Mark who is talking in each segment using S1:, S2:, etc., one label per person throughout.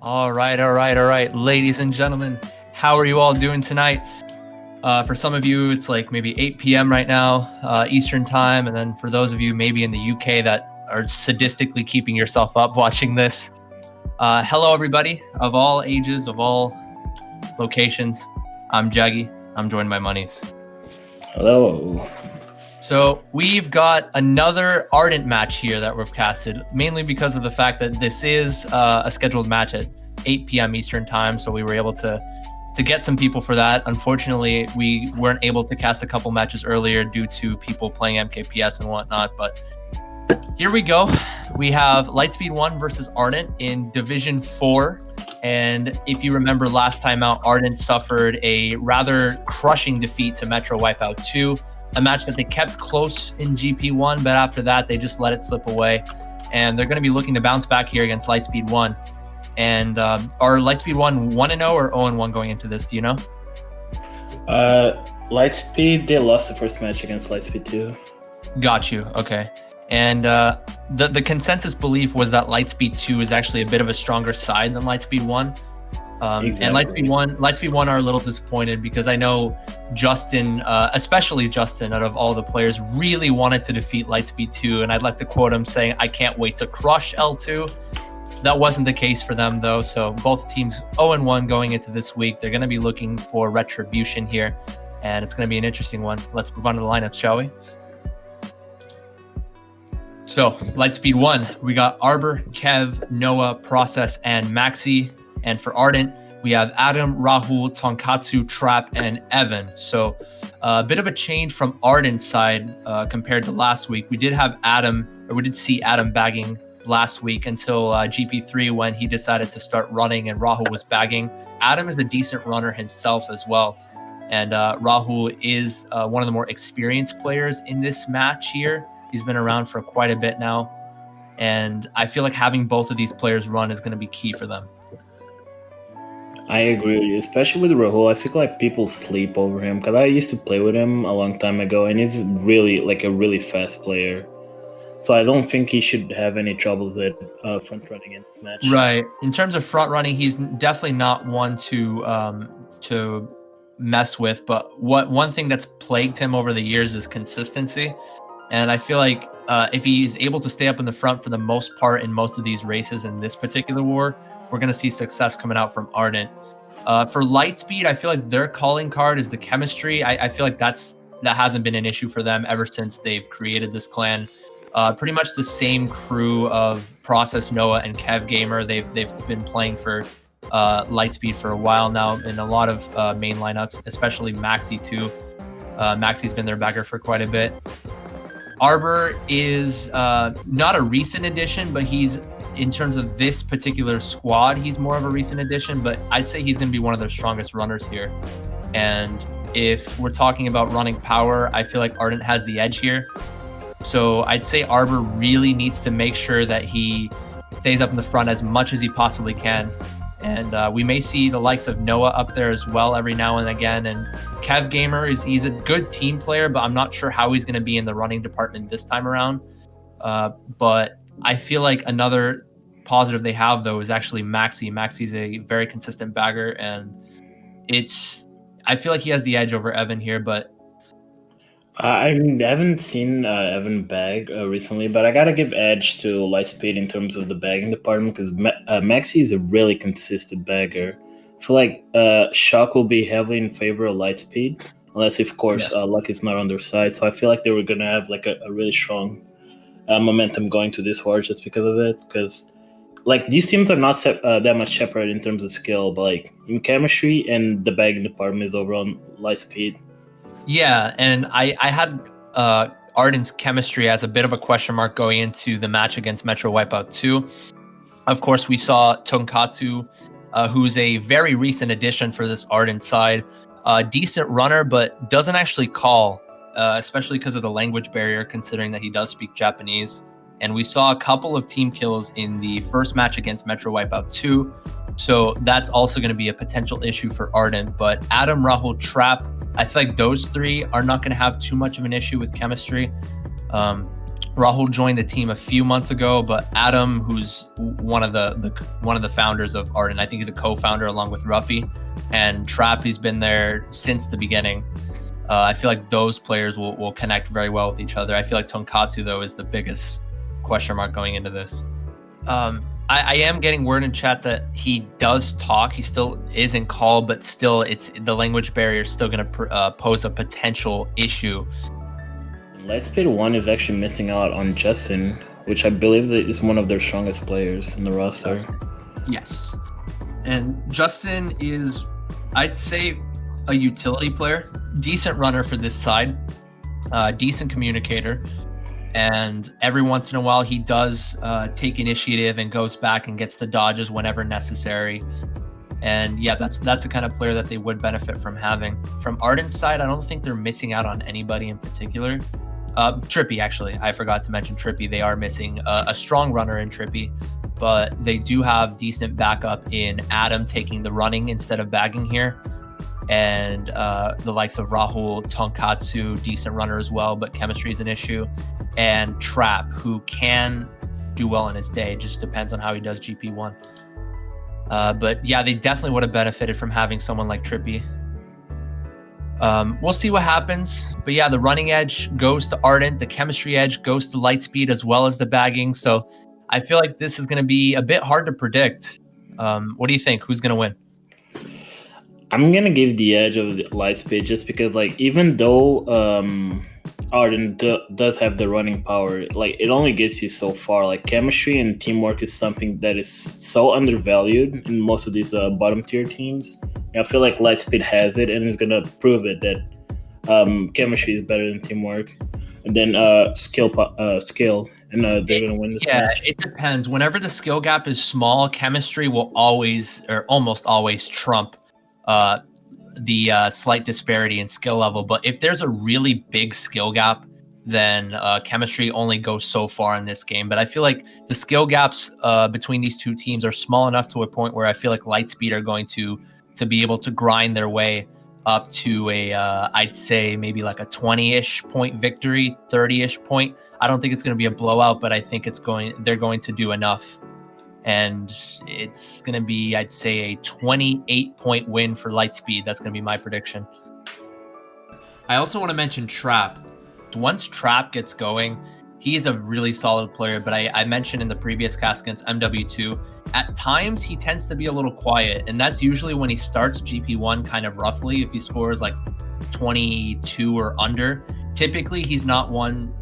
S1: All right. Ladies and gentlemen, how are you all doing tonight? For some of you, it's like maybe 8 p.m. right now, Eastern time. And then for those of you maybe in the UK that are sadistically keeping yourself up watching this, hello, everybody of all ages, of all locations. I'm Jaggy. I'm joined by Monyz.
S2: Hello.
S1: So we've got another Ardent match here that we've casted, mainly because of the fact that this is a scheduled match at 8 p.m. Eastern time. So we were able to get some people for that. Unfortunately, we weren't able to cast a couple matches earlier due to people playing MKPS and whatnot. But here we go. We have Lightspeed 1 versus Ardent in Division 4. And if you remember last time out, Ardent suffered a rather crushing defeat to Metro Wipeout 2. A match that they kept close in GP1, but after that, they just let it slip away. And they're going to be looking to bounce back here against Lightspeed 1. And are Lightspeed 1 1-0 or 0-1 going into this? Do you know?
S2: Lightspeed, they lost the first match against Lightspeed 2.
S1: Got you. Okay. And the consensus belief was that Lightspeed 2 is actually a bit of a stronger side than Lightspeed 1. Exactly. And Lightspeed 1 are a little disappointed because I know Justin, especially Justin, out of all the players, really wanted to defeat Lightspeed 2. And I'd like to quote him saying, "I can't wait to crush L2." That wasn't the case for them, though. So both teams 0-1 going into this week. They're going to be looking for retribution here. And it's going to be an interesting one. Let's move on to the lineup, shall we? So Lightspeed 1, we got Arbor, Kev, Noah, Process, and Maxi. And for Ardent, we have Adam, Rahul, Tonkatsu, Trap, and Evan. So a bit of a change from Ardent's side compared to last week. We did see Adam bagging last week until GP3 when he decided to start running and Rahul was bagging. Adam is a decent runner himself as well. And Rahul is one of the more experienced players in this match here. He's been around for quite a bit now. And I feel like having both of these players run is going to be key for them.
S2: I agree with you, especially with Rahul. I feel like people sleep over him because I used to play with him a long time ago, and he's really like a really fast player. So I don't think he should have any troubles with front running in this match.
S1: Right. In terms of front running, he's definitely not one to mess with. But one thing that's plagued him over the years is consistency. And I feel like if he's able to stay up in the front for the most part in most of these races in this particular war, we're going to see success coming out from Ardent. For Lightspeed, I feel like their calling card is the chemistry. I feel like that hasn't been an issue for them ever since they've created this clan. Pretty much the same crew of Process, Noah, and Kev Gamer. They've been playing for Lightspeed for a while now in a lot of main lineups, especially Maxi too. Maxi's been their bagger for quite a bit. Arbor is not a recent addition, but he's, in terms of this particular squad, he's more of a recent addition, but I'd say he's going to be one of their strongest runners here. And if we're talking about running power, I feel like Ardent has the edge here. So I'd say Arbor really needs to make sure that he stays up in the front as much as he possibly can. And we may see the likes of Noah up there as well every now and again. And Kev Gamer, he's a good team player, but I'm not sure how he's going to be in the running department this time around. But I feel like another positive they have, though, is actually Maxi. Maxi's a very consistent bagger, and I feel like he has the edge over Evan here, but
S2: I haven't seen Evan bag recently, but I gotta give edge to Lightspeed in terms of the bagging department because Maxi is a really consistent bagger. I feel like Shock will be heavily in favor of Lightspeed, unless, of course, luck is not on their side. So I feel like they were gonna have like a really strong momentum going to this war just because of it. Because like these teams are not that much separate in terms of skill, but like in chemistry and the bagging department is over on Lightspeed.
S1: Yeah, and I had Ardent's chemistry as a bit of a question mark going into the match against Metro Wipeout 2. Of course, we saw Tonkatsu, who's a very recent addition for this Ardent side. Decent runner, but doesn't actually call, especially because of the language barrier, considering that he does speak Japanese. And we saw a couple of team kills in the first match against Metro Wipeout 2. So that's also going to be a potential issue for Ardent. But Adam, Rahul, Trap, I feel like those three are not going to have too much of an issue with chemistry. Rahul joined the team a few months ago, but Adam, who's one of the founders of Ardent, I think he's a co-founder along with Ruffy, and Trap, he's been there since the beginning. I feel like those players will connect very well with each other. I feel like Tonkatsu, though, is the biggest question mark going into this. I am getting word in chat that he does talk. He still is in call, but still, it's the language barrier is still going to pose a potential issue.
S2: Lightspeed 1 is actually missing out on Justin, which I believe is one of their strongest players in the roster.
S1: Yes. And Justin is, I'd say, a utility player. Decent runner for this side. Decent communicator. And every once in a while, he does take initiative and goes back and gets the dodges whenever necessary. And yeah, that's the kind of player that they would benefit from having. From Ardent's side, I don't think they're missing out on anybody in particular. Trippy, actually. I forgot to mention Trippy. They are missing a strong runner in Trippy, but they do have decent backup in Adam taking the running instead of bagging here. And the likes of Rahul, Tonkatsu, decent runner as well, but chemistry is an issue. And Trap, who can do well in his day, just depends on how he does GP1. But yeah, they definitely would have benefited from having someone like Trippy. We'll see what happens. But yeah, the running edge goes to Ardent. The chemistry edge goes to Lightspeed as well as the bagging. So I feel like this is going to be a bit hard to predict. What do you think? Who's going to win?
S2: I'm going to give the edge of the Lightspeed just because, like, even though Ardent does have the running power, like, it only gets you so far. Like, chemistry and teamwork is something that is so undervalued in most of these bottom tier teams. I feel like Lightspeed has it and is going to prove it that chemistry is better than teamwork. And then skill, and they're going to win this match.
S1: Yeah, it depends. Whenever the skill gap is small, chemistry will always, or almost always, trump the slight disparity in skill level. But if there's a really big skill gap, then chemistry only goes so far in this game. But I feel like the skill gaps between these two teams are small enough to a point where I feel like Lightspeed are going to be able to grind their way up to a, I'd say maybe like a 20-ish point victory, 30-ish point. I don't think it's going to be a blowout, but I think they're going to do enough. And it's going to be, I'd say, a 28-point win for Lightspeed. That's going to be my prediction. I also want to mention Trap. Once Trap gets going, he's a really solid player, but I mentioned in the previous cast against MW2, at times he tends to be a little quiet, and that's usually when he starts GP1 kind of roughly. If he scores like 22 or under, typically he's not one,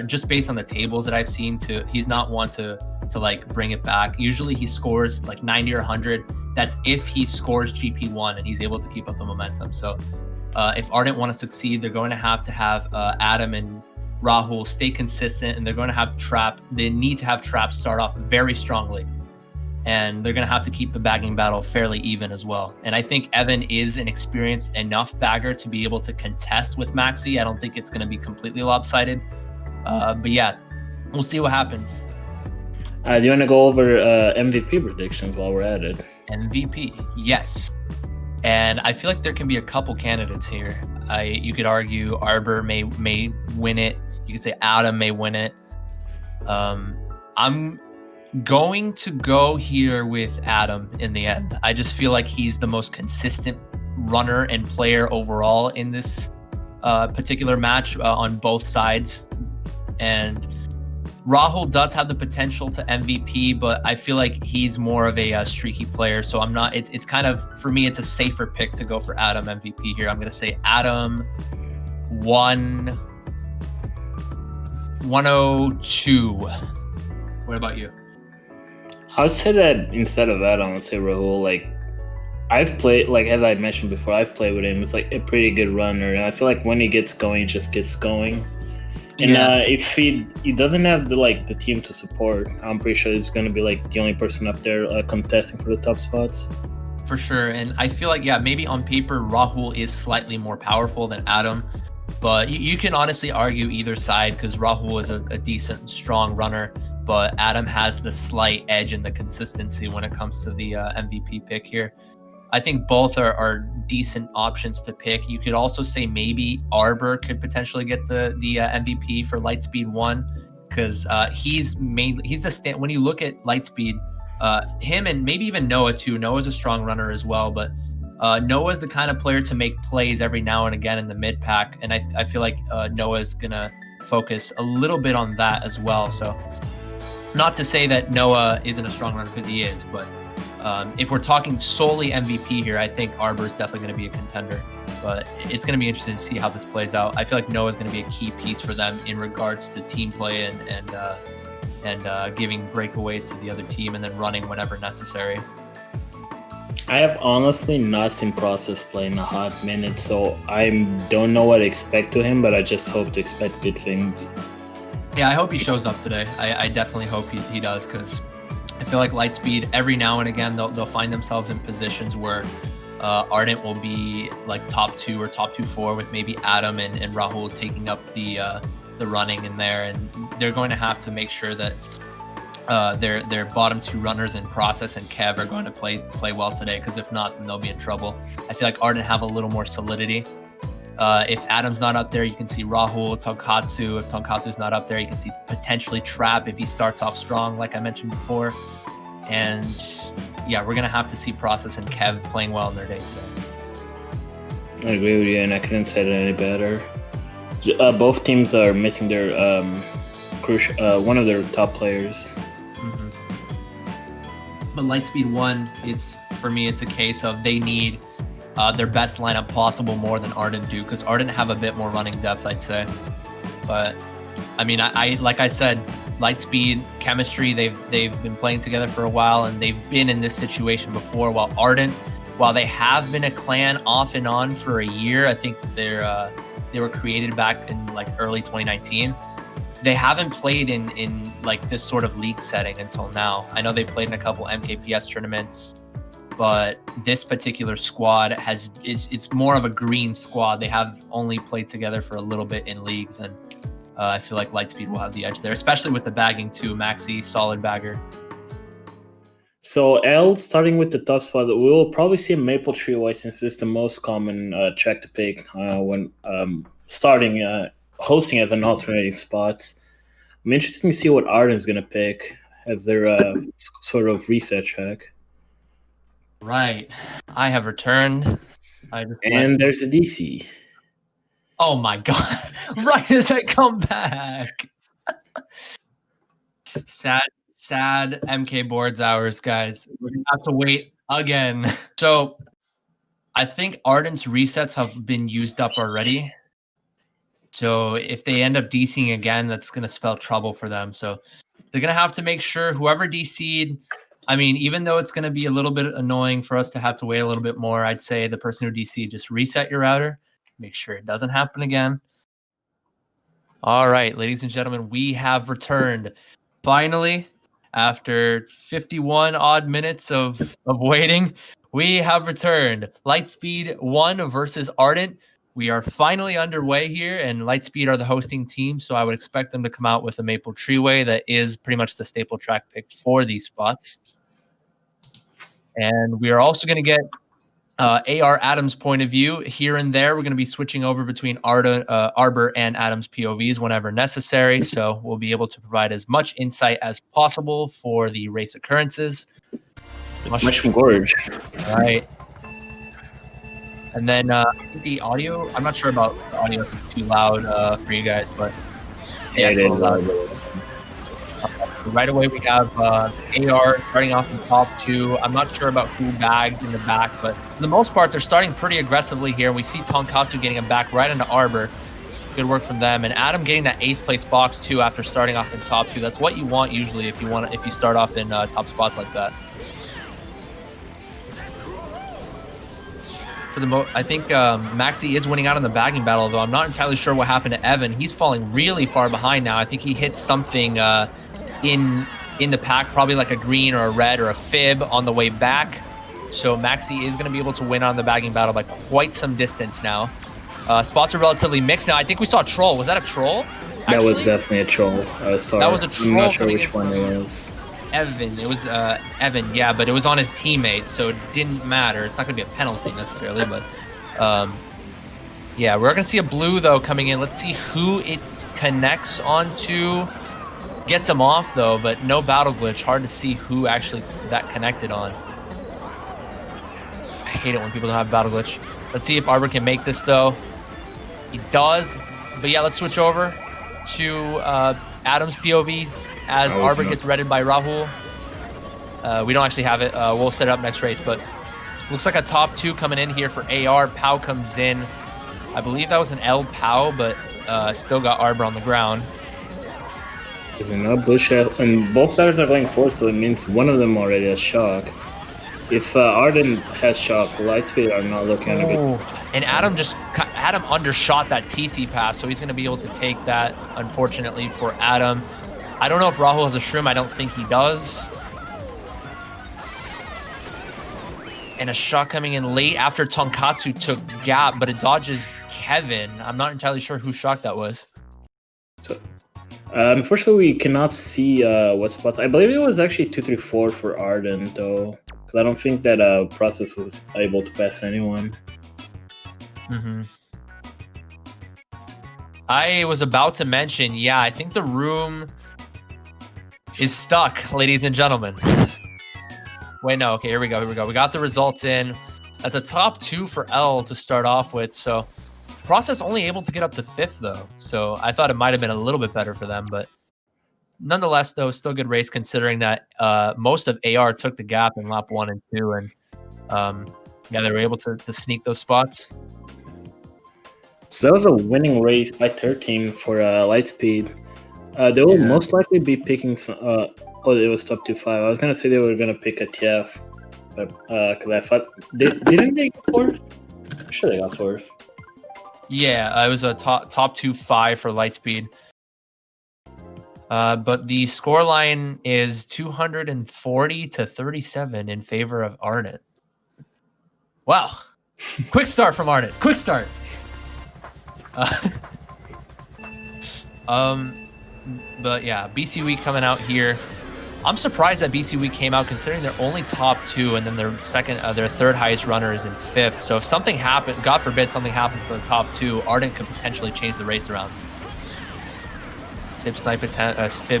S1: just based on the tables that I've seen, he's not one to like bring it back. Usually he scores like 90 or 100. That's if he scores GP1 and he's able to keep up the momentum. So if Ardent want to succeed, they're going to have Adam and Rahul stay consistent, and they're going to have Trap. They need to have Trap start off very strongly, and they're going to have to keep the bagging battle fairly even as well. And I think Evan is an experienced enough bagger to be able to contest with Maxi. I don't think it's going to be completely lopsided. But yeah, we'll see what happens.
S2: Do you want to go over MVP predictions while we're at it?
S1: MVP, yes. And I feel like there can be a couple candidates here. You could argue Arbor may win it. You could say Adam may win it. I'm going to go here with Adam in the end. I just feel like he's the most consistent runner and player overall in this particular match on both sides. And Rahul does have the potential to MVP, but I feel like he's more of a streaky player. So I'm not, it's kind of, for me, it's a safer pick to go for Adam MVP here. I'm going to say Adam 102. What about you?
S2: I would say that instead of that, I would say Rahul. Like, I've played, like, as I mentioned before, I've played with him. It's like a pretty good runner, and I feel like when he gets going, he just gets going. And if he doesn't have the team to support, I'm pretty sure he's going to be like the only person up there contesting for the top spots.
S1: For sure. And I feel like, yeah, maybe on paper, Rahul is slightly more powerful than Adam. But you can honestly argue either side, because Rahul is a decent, strong runner. But Adam has the slight edge in the consistency when it comes to the MVP pick here. I think both are decent options to pick. You could also say maybe Arbor could potentially get the MVP for Lightspeed 1. because he's the when you look at Lightspeed, him and maybe even Noah too. Noah's a strong runner as well, but Noah's the kind of player to make plays every now and again in the mid pack, and I feel like Noah's gonna focus a little bit on that as well. So not to say that Noah isn't a strong runner, because he is, but if we're talking solely MVP here, I think Arbor is definitely going to be a contender. But it's going to be interesting to see how this plays out. I feel like Noah is going to be a key piece for them in regards to team play and giving breakaways to the other team and then running whenever necessary.
S2: I have honestly not seen Process play in a hot minute, so I don't know what to expect to him, but I just hope to expect good things.
S1: Yeah, I hope he shows up today. I definitely hope he does, because I feel like Lightspeed, every now and again, they'll find themselves in positions where Ardent will be like top 2 or top 2-4 with maybe Adam and Rahul taking up the running in there, and they're going to have to make sure that their bottom 2 runners in Process and Kev are going to play well today, because if not, then they'll be in trouble. I feel like Ardent have a little more solidity. If Adam's not up there, you can see Rahul, Tonkatsu. If Tonkatsu's not up there, you can see potentially Trap if he starts off strong, like I mentioned before. And yeah, we're going to have to see Process and Kev playing well in their day today.
S2: I agree with you, and I couldn't say it any better. Both teams are missing their one of their top players.
S1: Mm-hmm. But Lightspeed 1, for me, it's a case of they need their best lineup possible more than Ardent do, because Ardent have a bit more running depth, I'd say. But I mean, I like I said, Lightspeed chemistry, they've been playing together for a while, and they've been in this situation before. While Ardent, while they have been a clan off and on for a year, I think they were created back in like early 2019. They haven't played in like this sort of league setting until now. I know they played in a couple MKPS tournaments, but this particular squad it's more of a green squad. They have only played together for a little bit in leagues, and I feel like Lightspeed will have the edge there, especially with the bagging too. Maxi, solid bagger.
S2: So L, starting with the top spot, we will probably see a Maple Treeway, since it's the most common track to pick when hosting at an alternating spots. I'm interested to see what Ardent's going to pick as their sort of reset track.
S1: Right. I have returned.
S2: There's a DC.
S1: Oh my god. Right as I come back. Sad MK boards hours, guys. We're going to have to wait again. So I think Ardent's resets have been used up already. So if they end up DCing again, that's going to spell trouble for them. So they're going to have to make sure whoever DC'd, I mean, even though it's going to be a little bit annoying for us to have to wait a little bit more, I'd say the person who DC'd, just reset your router. Make sure it doesn't happen again. All right, ladies and gentlemen, we have returned. Finally, after 51 odd minutes of waiting, we have returned. Lightspeed 1 versus Ardent. We are finally underway here, and Lightspeed are the hosting team, so I would expect them to come out with a Maple Treeway that is pretty much the staple track picked for these spots. And we are also going to get AR Adam's point of view here and there. We're going to be switching over between Arbor and Adam's POVs whenever necessary, so we'll be able to provide as much insight as possible for the race occurrences.
S2: Mushroom Gorge.
S1: All right. And then the audio, I'm not sure about the audio if it's too loud for you guys, but yeah, it's a little loud. Right away, we have AR starting off in top 2. I'm not sure about who bagged in the back, but for the most part, they're starting pretty aggressively here. We see Tonkatsu getting him back right into Arbor. Good work from them. And Adam getting that 8th place box too after starting off in top 2. That's what you want usually if you start off in top spots like that. I think Maxi is winning out in the bagging battle, though I'm not entirely sure what happened to Evan. He's falling really far behind now. I think he hit something in the pack, probably like a green or a red or a fib on the way back. So Maxi is going to be able to win on the bagging battle by quite some distance now. Spots are relatively mixed now. I think we saw a troll. Was that a troll?
S2: Actually? That was definitely a troll.
S1: That was a troll.
S2: I'm not sure which one it was.
S1: Evan. It was Evan, yeah, but it was on his teammate, so it didn't matter. It's not going to be a penalty necessarily, but yeah, we're going to see a blue, though, coming in. Let's see who it connects onto. Gets him off though, but no battle glitch. Hard to see who actually that connected on. I hate it when people don't have battle glitch. Let's see if Arbor can make this though. He does. But yeah, let's switch over to Adam's POV as Arbor gets redded by Rahul. We don't actually have it. We'll set it up next race, but looks like a top 2 coming in here for AR. Pow comes in. I believe that was an L Pow, but still got Arbor on the ground.
S2: There's another bush, and both players are going forward, so it means one of them already has shock. If Ardent has shock, Lightspeed are not looking at a good.
S1: And Adam undershot that TC pass, so he's going to be able to take that, unfortunately, for Adam. I don't know if Rahul has a shroom. I don't think he does. And a shot coming in late after Tonkatsu took gap, but it dodges Kevin. I'm not entirely sure whose shock that was.
S2: So, unfortunately, we cannot see what spots. I believe it was actually 234 for Ardent, though. Because I don't think that process was able to pass anyone.
S1: I was about to mention, yeah, I think the room is stuck, ladies and gentlemen. Wait, no. Okay, here we go. We got the results in. That's a top 2 for L to start off with. So process only able to get up to 5th, though. So I thought it might have been a little bit better for them. But nonetheless, though, still good race considering that most of AR took the gap in lap 1 and 2. And yeah, they were able to sneak those spots.
S2: So that was a winning race by 13 for Lightspeed. They will most likely be picking some. Oh, it was top 2-5. I was gonna say they were gonna pick a TF, but because I thought didn't they go 4th? I'm sure they got 4th.
S1: Yeah, it was a top 2-5 for Lightspeed. But the scoreline is 240 to 37 in favor of Ardent. Wow, quick start from Ardent. Quick start. But yeah, BC Week coming out here. I'm surprised that BC Week came out considering they're only top 2 and then their third highest runner is in 5th. So if something happens, God forbid something happens to the top 2, Ardent could potentially change the race around. Fib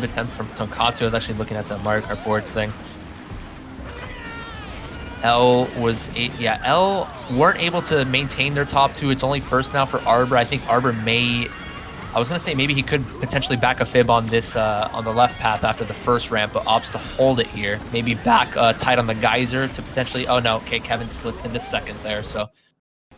S1: attempt from Tonkatsu. I was actually looking at the Mario Kart boards thing. L weren't able to maintain their top 2. It's only first now for Arbor. I think Arbor I was going to say maybe he could potentially back a fib on this on the left path after the first ramp, but opts to hold it here. Maybe back tight on the geyser to potentially. Oh no, okay, Kevin slips into 2nd there. So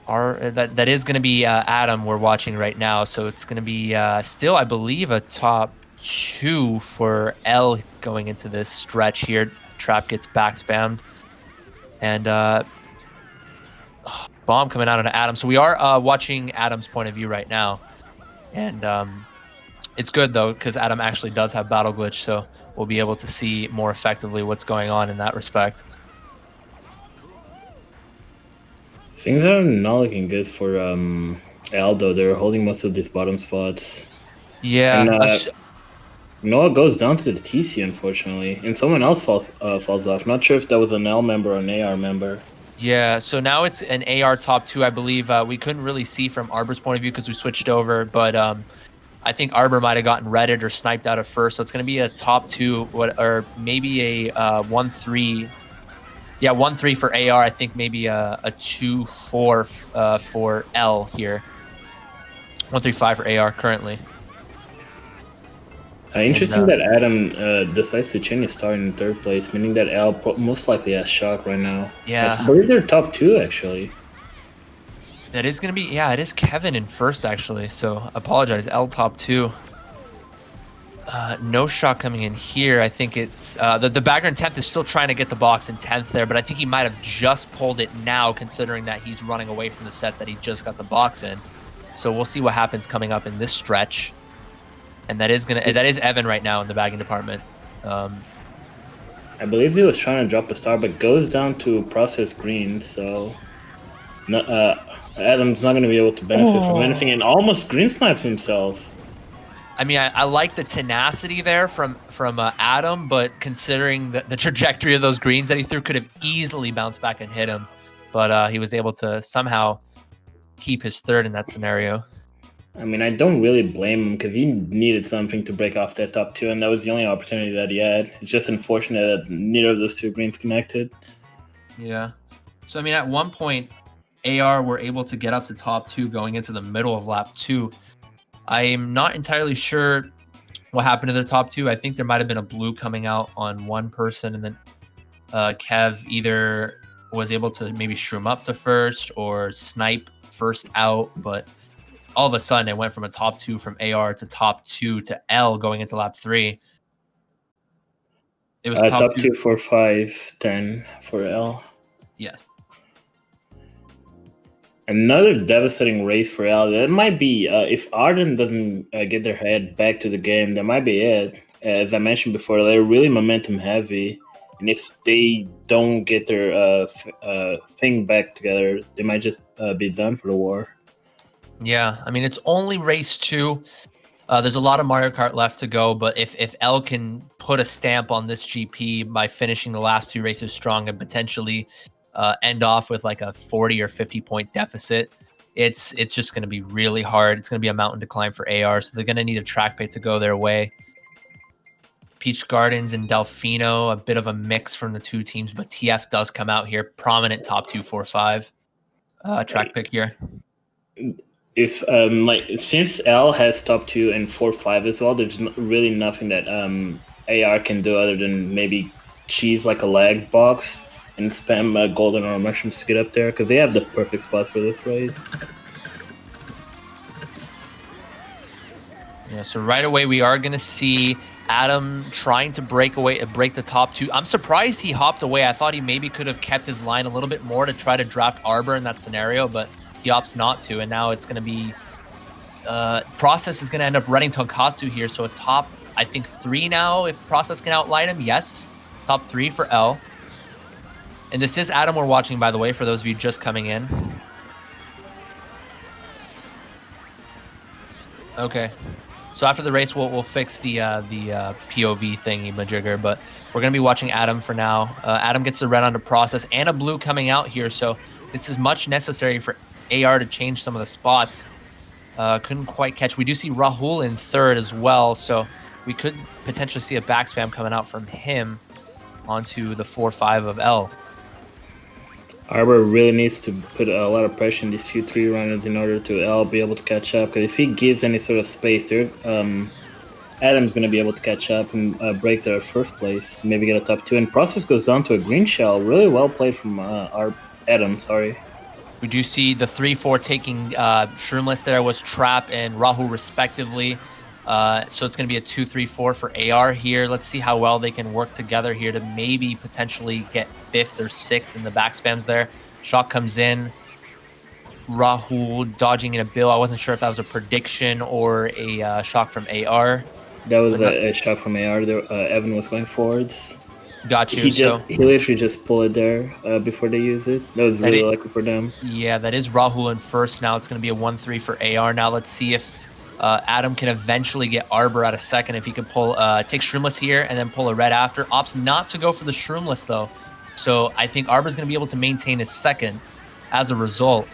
S1: that is going to be Adam we're watching right now. So it's going to be still, I believe, a top 2 for L going into this stretch here. Trap gets back spammed. And bomb coming out on Adam. So we are watching Adam's point of view right now. And it's good, though, because Adam actually does have battle glitch. So we'll be able to see more effectively what's going on in that respect.
S2: Things are not looking good for Aldo. They're holding most of these bottom spots.
S1: Yeah.
S2: And, Noah goes down to the TC, unfortunately, and someone else falls off. Not sure if that was an L member or an AR member.
S1: Yeah, so now it's an AR top 2, I believe. We couldn't really see from Arbor's point of view because we switched over, but I think Arbor might have gotten redded or sniped out at first, so it's going to be a top 2, or maybe a 1-3. Yeah, 1-3 for AR. I think maybe a 2-4 for L here. 1-3-5 for AR currently.
S2: Interesting that Adam decides to change his start in 3rd place, meaning that L most likely has shock right now.
S1: Yeah.
S2: I believe they're top 2, actually.
S1: That is going to be, yeah, it is Kevin in 1st, actually. So, apologize, L top 2. No shot coming in here. I think it's, the bagger in 10th is still trying to get the box in 10th there, but I think he might have just pulled it now, considering that he's running away from the set that he just got the box in. So, we'll see what happens coming up in this stretch. And that is Evan right now in the bagging department.
S2: I believe he was trying to drop a star, but goes down to process green. So Adam's not going to be able to benefit from anything, and almost green snipes himself.
S1: I mean, I like the tenacity there from Adam, but considering the trajectory of those greens that he threw, could have easily bounced back and hit him. But he was able to somehow keep his 3rd in that scenario.
S2: I mean, I don't really blame him because he needed something to break off that top two, and that was the only opportunity that he had. It's just unfortunate that neither of those two greens connected.
S1: Yeah. So, I mean, at one point, AR were able to get up to top two going into the middle of lap 2. I'm not entirely sure what happened to the top two. I think there might have been a blue coming out on one person, and then Kev either was able to maybe shroom up to first or snipe first out, but all of a sudden it went from a top 2 from AR to top 2 to L going into lap 3. It was
S2: top 2, 4, 5, 10 for L.
S1: Yes.
S2: Another devastating race for L. That might be if Ardent doesn't get their head back to the game. That might be it. As I mentioned before, they're really momentum heavy, and if they don't get their thing back together, they might just be done for the war.
S1: Yeah, I mean, it's only race 2. There's a lot of Mario Kart left to go, but if L can put a stamp on this GP by finishing the last 2 races strong and potentially end off with like a 40 or 50 point deficit, it's just going to be really hard. It's going to be a mountain to climb for AR, so they're going to need a track pick to go their way. Peach Gardens and Delfino, a bit of a mix from the 2 teams, but TF does come out here, prominent top 2, 4, 5 track pick here.
S2: It's like since L has top 2 and 4, 5 as well, there's really nothing that AR can do other than maybe cheese like a lag box and spam golden or mushrooms to get up there because they have the perfect spots for this race.
S1: Yeah, so right away we are going to see Adam trying to break the top 2. I'm surprised he hopped away. I thought he maybe could have kept his line a little bit more to try to draft Arbor in that scenario, but he opts not to, and now it's going to be Process is going to end up running Tonkatsu here, so a top, I think, 3 now if Process can outline him. Yes, top 3 for L. And this is Adam we're watching, by the way, for those of you just coming in. Okay, so after the race, we'll fix the POV thingy majigger, but we're going to be watching Adam for now. Adam gets the red onto Process and a blue coming out here, so this is much necessary for AR to change some of the spots. Couldn't quite catch. We do see Rahul in 3rd as well, so we could potentially see a back spam coming out from him onto the 4-5 of L.
S2: Arbor really needs to put a lot of pressure in these few 3 runners in order to L be able to catch up. Because if he gives any sort of space there, Adam's going to be able to catch up and break their 1st place, maybe get a top 2. And Process goes down to a green shell. Really well played from Adam, sorry.
S1: We do see the 3-4 taking Shroomless there was Trap and Rahul respectively. So it's going to be a 2-3-4 for AR here. Let's see how well they can work together here to maybe potentially get 5th or 6th in the back spams there. Shot comes in. Rahul dodging in a bill. I wasn't sure if that was a prediction or a shock from AR.
S2: That was a shot from AR. Evan was going forwards.
S1: Got you.
S2: He literally just pulled it there before they use it. That was really lucky for them.
S1: Yeah, that is Rahul in 1st. Now it's going to be a 1-3 for AR. Now let's see if Adam can eventually get Arbor at a 2nd. If he could pull, take Shroomless here and then pull a red after. Opts not to go for the Shroomless though. So I think Arbor's going to be able to maintain his 2nd as a result.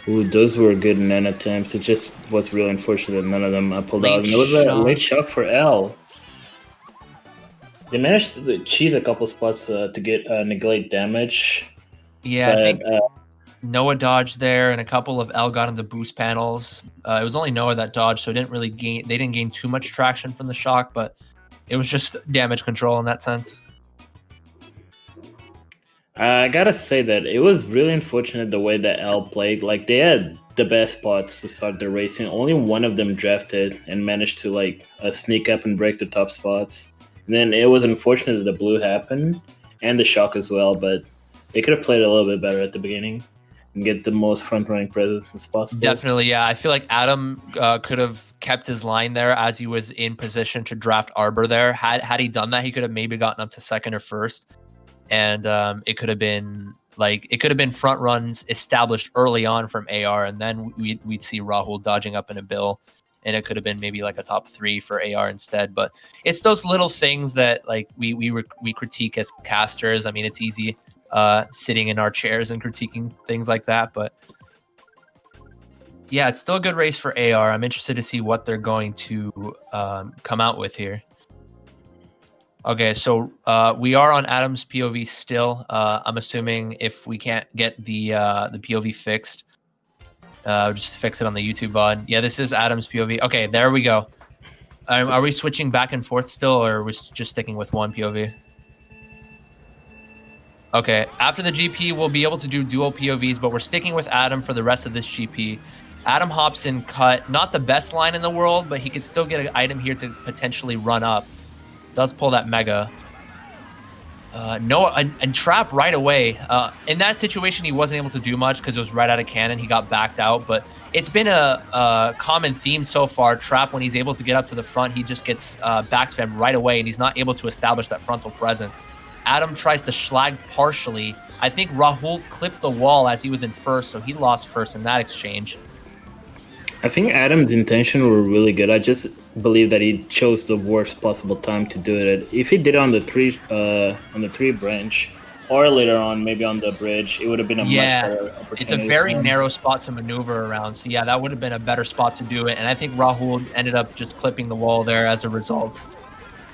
S2: Ooh, those were good NAN attempts. It just was really unfortunate that none of them pulled out. And it was a late shock for L. They managed to cheat a couple spots to get neglect damage.
S1: Yeah, but, I think Noah dodged there, and a couple of L got into boost panels. It was only Noah that dodged, so it didn't really gain. They didn't gain too much traction from the shock, but it was just damage control in that sense.
S2: I gotta say that it was really unfortunate the way that L played. Like, they had the best spots to start the racing. Only one of them drafted and managed to sneak up and break the top spots. And then it was unfortunate that the blue happened and the shock as well, but they could have played a little bit better at the beginning and get the most front-running presence as possible.
S1: Definitely, yeah. I feel like Adam could have kept his line there as he was in position to draft Arbor there. Had he done that, he could have maybe gotten up to 2nd or 1st. And it could have been front runs established early on from AR, and then we'd see Rahul dodging up in a bill, and it could have been maybe like a top 3 for AR instead. But it's those little things that we critique as casters. I mean, it's easy sitting in our chairs and critiquing things like that, but Yeah, it's still a good race for AR. I'm interested to see what they're going to come out with here. Okay, so we are on Adam's POV still. I'm assuming if we can't get the POV fixed, just fix it on the YouTube VOD. Yeah, this is Adam's POV. Okay, there we go. Are we switching back and forth still, or are we just sticking with one POV? Okay, after the GP, we'll be able to do dual POVs, but we're sticking with Adam for the rest of this GP. Adam hops in cut, not the best line in the world, but he could still get an item here to potentially run up. Does pull that mega. No, and trap right away. In that situation, he wasn't able to do much because it was right out of cannon. He got backed out, but it's been a common theme so far. Trap, when he's able to get up to the front, he just gets backspam right away, and he's not able to establish that frontal presence. Adam tries to schlag partially. I think Rahul clipped the wall as he was in first, so he lost first in that exchange.
S2: I think Adam's intention were really good. I just believe that he chose the worst possible time to do it. If he did it on the tree branch, or later on maybe on the bridge, it would have been a much better opportunity.
S1: It's a very narrow spot to maneuver around. So yeah, that would have been a better spot to do it. And I think Rahul ended up just clipping the wall there as a result.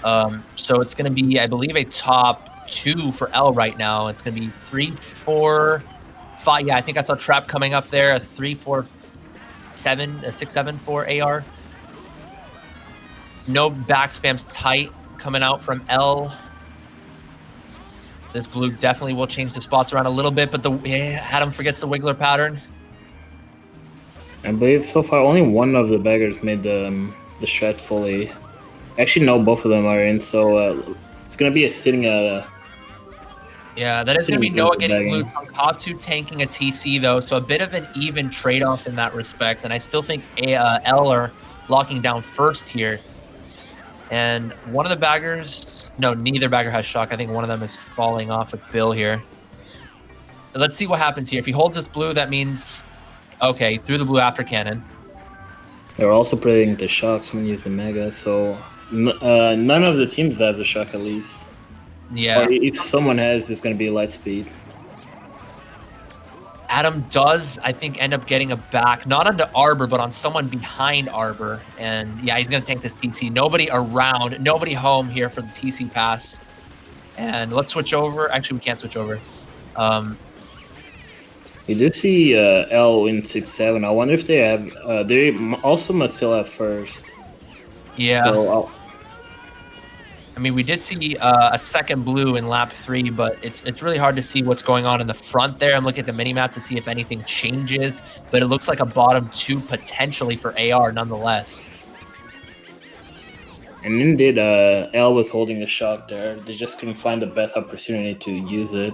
S1: So it's going to be, I believe, a top 2 for L right now. It's going to be 3, 4, 5. Yeah, I think I saw Trap coming up there. A 3, 4, 7, a 6, 7 for AR. No back spams tight coming out from L. This blue definitely will change the spots around a little bit, but Adam forgets the Wiggler pattern.
S2: I believe so far only one of the baggers made the strat fully. Actually, no, both of them are in, so it's going to be a sitting...
S1: yeah, that is going to be Noah getting blue. Tonkatsu tanking a TC, though, so a bit of an even trade-off in that respect, and I still think L are locking down first here. And one of the baggers... No, neither bagger has shock. I think one of them is falling off with Bill here. Let's see what happens here. If he holds this blue, that means... Okay, through the blue after cannon.
S2: They're also predicting the shocks when using Mega, so none of the teams has a shock at least.
S1: Yeah.
S2: Or if someone has, it's going to be Lightspeed.
S1: Adam does, I think, end up getting a back, not onto Arbor, but on someone behind Arbor. And yeah, he's going to tank this TC. Nobody around, nobody home here for the TC pass. And let's switch over. Actually, we can't switch over.
S2: You did see L in 6-7. I wonder if they have... they also must still have first.
S1: Yeah.
S2: So
S1: I mean, we did see a second blue in lap 3, but it's really hard to see what's going on in the front there. I'm looking at the mini-map to see if anything changes, but it looks like a bottom 2 potentially for AR nonetheless.
S2: And indeed, L was holding the shock there. They just couldn't find the best opportunity to use it.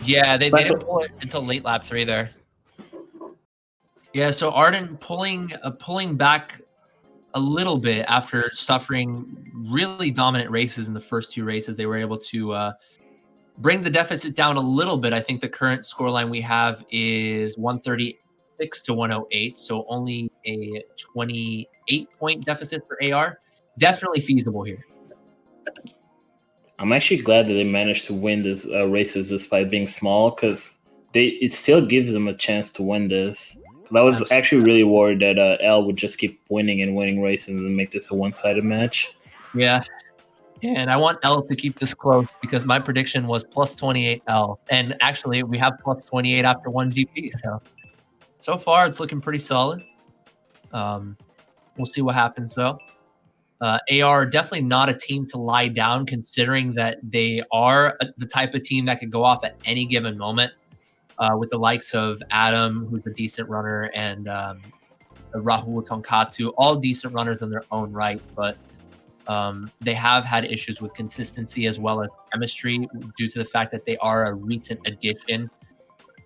S1: Yeah, they didn't pull it until late lap 3 there. Yeah, so Ardent pulling back a little bit after suffering really dominant races in the first 2 races. They were able to bring the deficit down a little bit. I think the current scoreline we have is 136 to 108, so only a 28-point deficit for AR. Definitely feasible here.
S2: I'm actually glad that they managed to win this races despite being small, because it still gives them a chance to win this. I was actually really worried that L would just keep winning and winning races and make this a one-sided match.
S1: Yeah. And I want L to keep this close because my prediction was plus 28 L. And actually, we have plus 28 after 1 GP. So far, it's looking pretty solid. We'll see what happens, though. AR definitely not a team to lie down, considering that they are the type of team that could go off at any given moment. With the likes of Adam, who's a decent runner, and Rahul Tonkatsu, all decent runners in their own right. But they have had issues with consistency as well as chemistry due to the fact that they are a recent addition,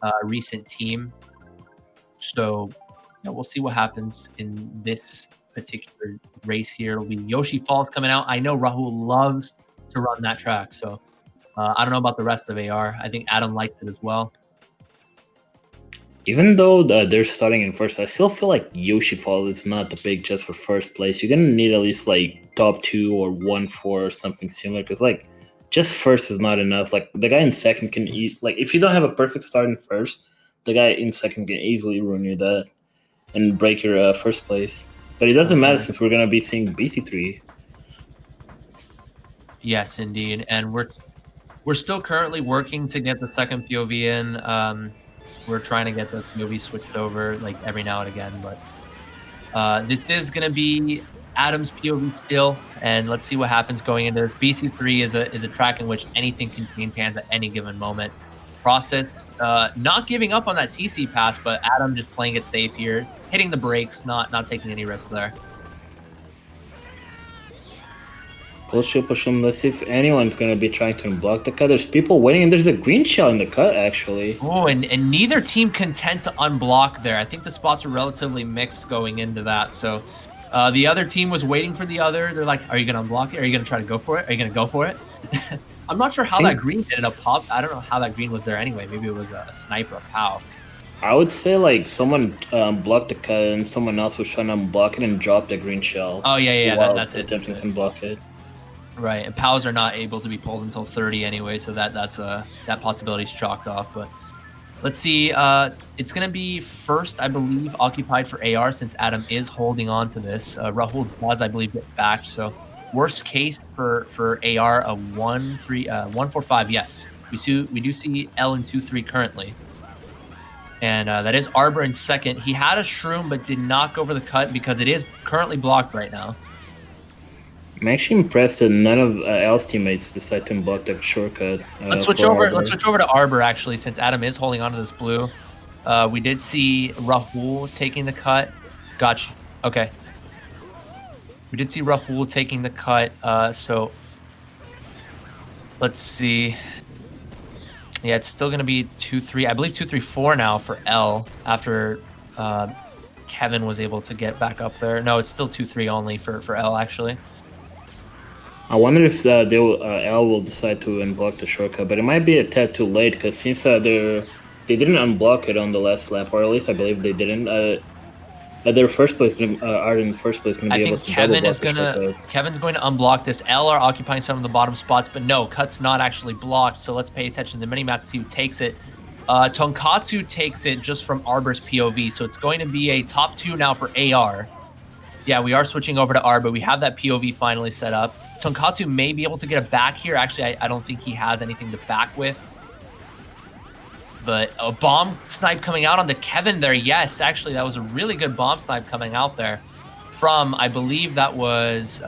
S1: a recent team. So we'll see what happens in this particular race here. It'll be Yoshi Falls coming out. I know Rahul loves to run that track. So I don't know about the rest of AR. I think Adam likes it as well.
S2: Even though they're starting in first, I still feel like Yoshi Fall is not the big just for first place. You're going to need at least like top 2 or 1-4 or something similar, because like just first is not enough. Like the guy in second can like if you don't have a perfect start in first, the guy in second can easily ruin you that. and break your first place. But it doesn't matter
S1: Okay.
S2: since we're gonna be seeing BC3.
S1: Yes, indeed, and we're still currently working to get the second POV in. We're trying to get the POV switched over like every now and again, but this is going to be Adam's POV still, and let's see what happens going into this. BC3 is a track in which anything can change hands at any given moment. Process not giving up on that TC pass, but Adam just playing it safe here, hitting the brakes, not taking any risks there.
S2: Push him. Let's see if anyone's gonna be trying to unblock the cut. There's people waiting, and there's a green shell in the cut actually.
S1: Oh, and neither team content to unblock there. I think the spots are relatively mixed going into that. So the other team was waiting for the other. They're like, are you going to unblock it? Are you going to try to go for it? Are you going to go for it? I'm not sure how that green ended up pop. I don't know how that green was there anyway. Maybe it was a sniper, a POW.
S2: I would say like someone blocked the cut and someone else was trying to unblock it and dropped the green shell.
S1: Oh, yeah, that's it.
S2: Attempting to unblock it.
S1: Right, and POWs are not able to be pulled until 30 anyway, so that possibility is chalked off. But let's see. It's going to be first, I believe, occupied for AR since Adam is holding on to this. Rahul does, I believe, get back. So worst case for AR, a 1-4-5. Yes, we do see L in 2-3 currently. And that is Arbor in second. He had a Shroom, but did not go for the cut because it is currently blocked right now.
S2: I'm actually impressed that none of L's teammates decide to unblock the shortcut.
S1: Let's switch over to Arbor actually, since Adam is holding on to this blue. We did see Rahul taking the cut. Gotcha. Okay. We did see Rahul taking the cut. So let's see. Yeah, it's still going to be 2-3. I believe 2-3-4 now for L after Kevin was able to get back up there. No, it's still 2-3 only for L actually.
S2: I wonder if L will decide to unblock the shortcut, but it might be a tad too late because since they didn't unblock it on the last lap, or at least I believe they didn't. Their first place, Ardent first place, going to be able to double block the shortcut.
S1: Kevin's going to unblock this. L are occupying some of the bottom spots, but no, cut's not actually blocked. So let's pay attention to the minimap to see who takes it. Tonkatsu takes it just from Arbor's POV, so it's going to be a top 2 now for AR. Yeah, we are switching over to Arbor. We have that POV finally set up. Tonkatsu may be able to get a back here. Actually, I don't think he has anything to back with. But a bomb snipe coming out on the Kevin there. Yes, actually, that was a really good bomb snipe coming out there from, I believe that was,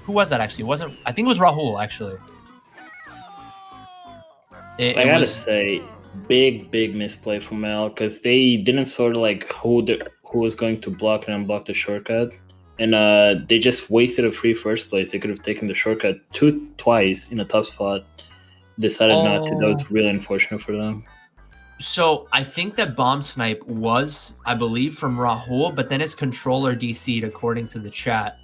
S1: who was that actually? I think it was Rahul, actually.
S2: I gotta say, big misplay from L because they didn't sort of like who was going to block and unblock the shortcut. And they just wasted a free first place. They could have taken the shortcut twice in a tough spot. Decided not to. That was really unfortunate for them.
S1: So I think that bomb snipe was, I believe, from Rahul, but then his controller DC'd according to the chat.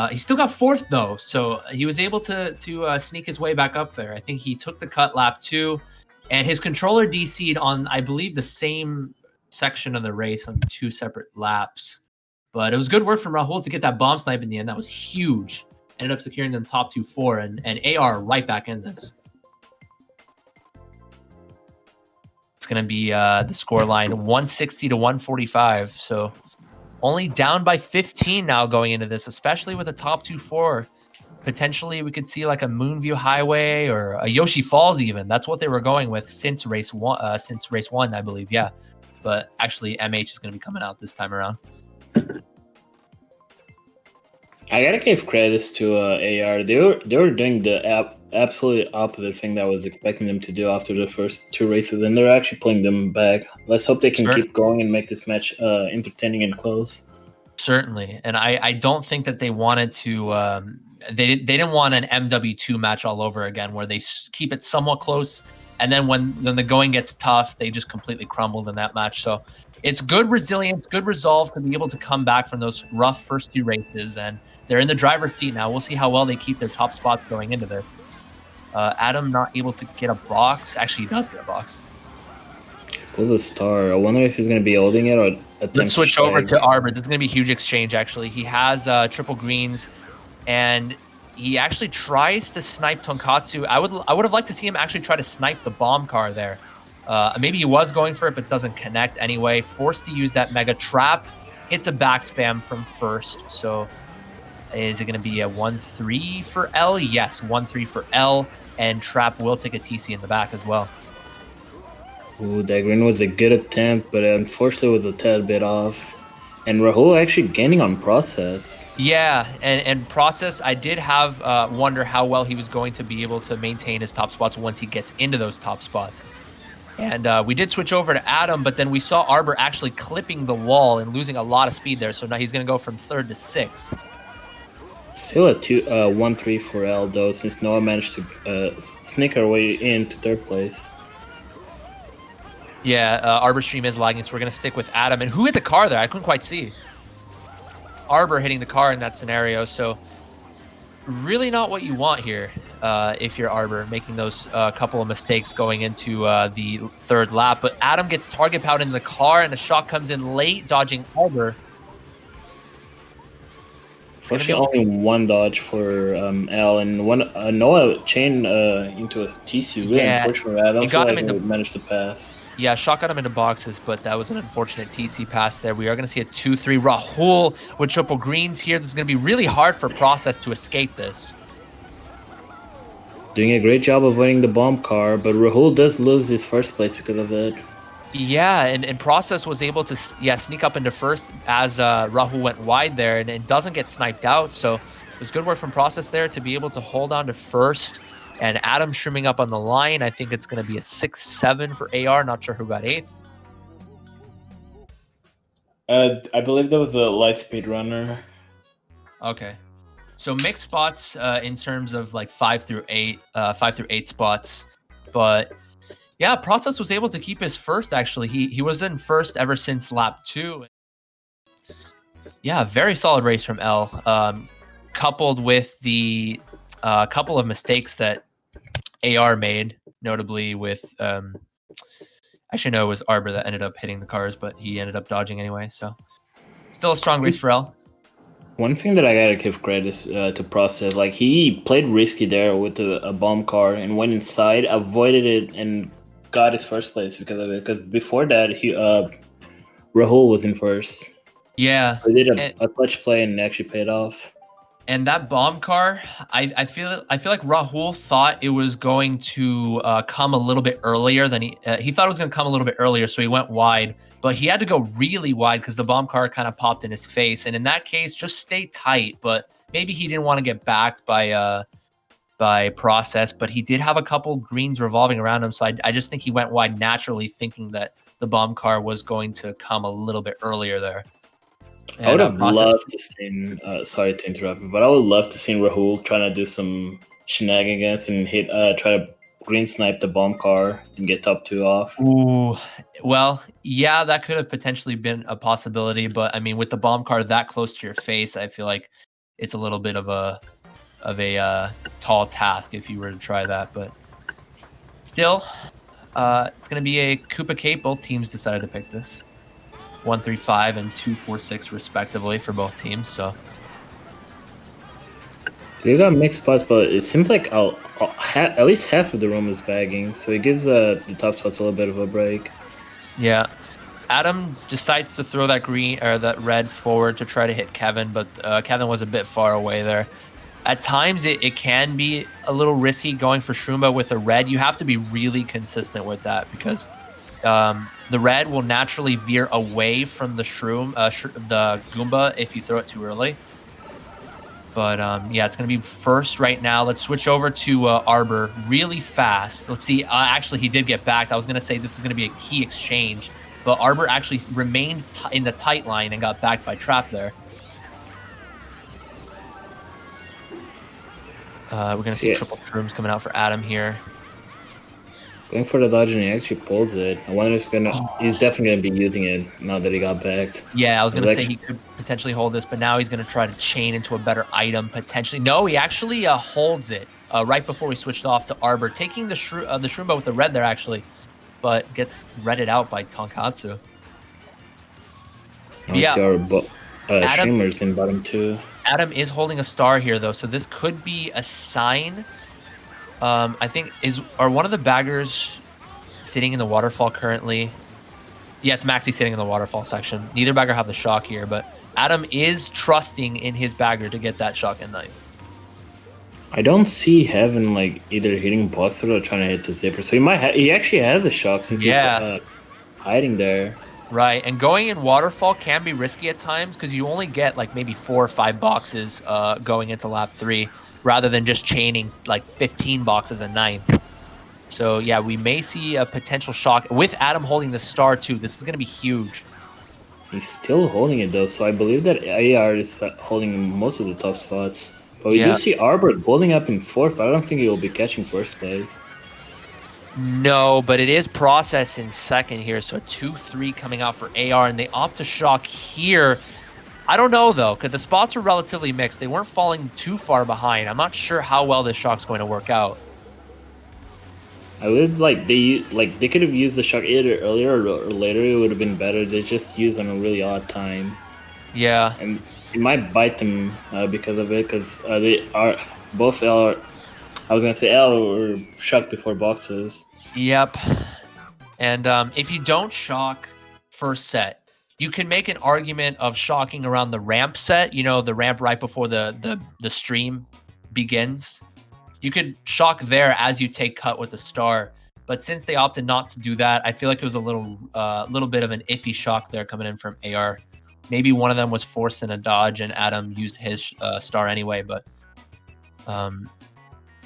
S1: He still got 4th though, so he was able to sneak his way back up there. I think he took the cut lap 2, and his controller DC'd on, I believe, the same section of the race on 2 separate laps. But it was good work from Rahul to get that bomb snipe in the end. That was huge. Ended up securing them top 2-4, and AR right back in this. It's going to be the score line 160 to 145. So only down by 15 now going into this, especially with a top 2-4. Potentially we could see like a Moonview Highway or a Yoshi Falls even. That's what they were going with since race one, I believe. Yeah. But actually MH is going to be coming out this time around.
S2: I gotta give credits to AR. They were doing the absolutely opposite thing that I was expecting them to do after the first 2 races, and they're actually pulling them back. Let's hope they can keep going and make this match entertaining and close.
S1: Certainly, and I don't think that they wanted to. They didn't want an MW2 match all over again, where they keep it somewhat close, and then when the going gets tough, they just completely crumbled in that match. So it's good resilience, good resolve to be able to come back from those rough first 2 races, and they're in the driver's seat now. We'll see how well they keep their top spots going into this. Adam not able to get a box. Actually, he does get a box.
S2: Pulls a star. I wonder if he's going to be holding it or
S1: let's switch over to Arbor. This is going to be a huge exchange, actually. He has triple greens, and he actually tries to snipe Tonkatsu. I would have liked to see him actually try to snipe the bomb car there. Maybe he was going for it, but doesn't connect anyway. Forced to use that Mega Trap. Hits a back spam from first. So is it going to be a 1-3 for L? Yes, 1-3 for L. And Trap will take a TC in the back as well.
S2: Ooh, that green was a good attempt, but unfortunately was a tad bit off. And Rahul actually gaining on process.
S1: Yeah, and process, I did have wonder how well he was going to be able to maintain his top spots once he gets into those top spots. And we did switch over to Adam, but then we saw Arbor actually clipping the wall and losing a lot of speed there. So now he's going to go from 3rd to 6th.
S2: Still a 1-3 for L, though, since Noah managed to sneak our way into 3rd place.
S1: Yeah, Arbor stream is lagging, so we're going to stick with Adam. And who hit the car there? I couldn't quite see. Arbor hitting the car in that scenario, so really not what you want here if you're Arbor, making those couple of mistakes going into the 3rd lap. But Adam gets target powered in the car, and the shot comes in late, dodging Arbor.
S2: Fortunately, only one dodge for L, and one Noah chain into a TC. Really unfortunate. I don't feel like he managed to pass.
S1: Yeah, shot got him into boxes, but that was an unfortunate TC pass there. We are going to see a 2-3 Rahul with triple greens here. This is going to be really hard for Process to escape this.
S2: Doing a great job of winning the bomb car, but Rahul does lose his 1st place because of it.
S1: Yeah, and Process was able to sneak up into 1st as Rahul went wide there, and it doesn't get sniped out. So it was good work from Process there to be able to hold on to 1st. And Adam shrimming up on the line. I think it's going to be a 6-7 for AR. Not sure who got 8th.
S2: I believe that was the Lightspeed runner.
S1: Okay. So mixed spots in terms of like 5 through 8 spots. But yeah, Process was able to keep his 1st, actually. He was in 1st ever since lap 2. Yeah, very solid race from L. Coupled with the couple of mistakes that AR made, notably with actually no, it was Arbor that ended up hitting the cars, but he ended up dodging anyway. So still a strong race for L.
S2: One thing that I gotta give credit to Process, like he played risky there with a bomb car and went inside, avoided it, and got his 1st place because of it. Because before that, Rahul was in 1st.
S1: Yeah,
S2: he did a clutch play and actually paid off.
S1: And that bomb car, I feel like Rahul thought it was going to come a little bit earlier than he thought it was going to come a little bit earlier, so he went wide. But he had to go really wide because the bomb car kind of popped in his face. And in that case, just stay tight. But maybe he didn't want to get backed by Process. But he did have a couple greens revolving around him, so I just think he went wide naturally, thinking that the bomb car was going to come a little bit earlier there. And
S2: I would have loved to see. Sorry to interrupt, but I would love to see Rahul trying to do some shenanigans and try to green snipe the bomb car and get top 2 off.
S1: Ooh, well, yeah, that could have potentially been a possibility, but I mean, with the bomb car that close to your face, I feel like it's a little bit of a tall task if you were to try that. But still, it's going to be a Koopa Cape. Both teams decided to pick this. 1-3-5 and 2-4-6 respectively for both teams. So
S2: they got mixed spots, but it seems like at least half of the room is bagging, so it gives the top spots a little bit of a break.
S1: Yeah, Adam decides to throw that green or that red forward to try to hit Kevin, but Kevin was a bit far away there. At times, it can be a little risky going for Shroomba with a red. You have to be really consistent with that because the red will naturally veer away from the the Goomba if you throw it too early. But yeah, it's going to be 1st right now. Let's switch over to Arbor really fast. Let's see. Actually, he did get backed. I was going to say this is going to be a key exchange, but Arbor actually remained in the tight line and got backed by Trap there. We're going to see triple shrooms coming out for Adam here.
S2: Going for the dodge and he actually pulls it. I wonder if he's definitely going to be using it now that he got backed.
S1: Yeah, I was going to say he could potentially hold this, but now he's going to try to chain into a better item potentially. No, he actually holds it right before we switched off to Arbor, taking the Shroomba with the red there actually, but gets redded out by Tonkatsu.
S2: Yeah, streamers in bottom 2.
S1: Adam is holding a star here though, so this could be a sign. I think are one of the baggers sitting in the waterfall currently. Yeah, it's Maxi sitting in the waterfall section. Neither bagger have the shock here, but Adam is trusting in his bagger to get that shock at ninth.
S2: I don't see Heaven like either hitting Boxer or trying to hit the zipper. So he actually has the shock since he's hiding there.
S1: Right, and going in waterfall can be risky at times because you only get like maybe 4 or 5 boxes going into lap 3 rather than just chaining like 15 boxes at ninth. So yeah, we may see a potential shock with Adam holding the star too. This is going to be huge.
S2: He's still holding it though, so I believe that AR is holding most of the top spots. But we do see Arbor building up in 4th, but I don't think he will be catching 1st place.
S1: No, but it is Process in 2nd here, so 2-3 coming out for AR, and they opt to shock here. I don't know, though, because the spots are relatively mixed. They weren't falling too far behind. I'm not sure how well this shock's going to work out.
S2: I would they could have used the shock either earlier or later. It would have been better. They just used on a really odd time.
S1: Yeah,
S2: and it might bite them because of it, because they are both L. I was gonna say L or shock before boxes.
S1: Yep. And if you don't shock first set, you can make an argument of shocking around the ramp set. You know, the ramp right before the stream begins. You could shock there as you take cut with the star. But since they opted not to do that, I feel like it was a little bit of an iffy shock there coming in from AR. Maybe one of them was forced in a dodge and Adam used his star anyway. But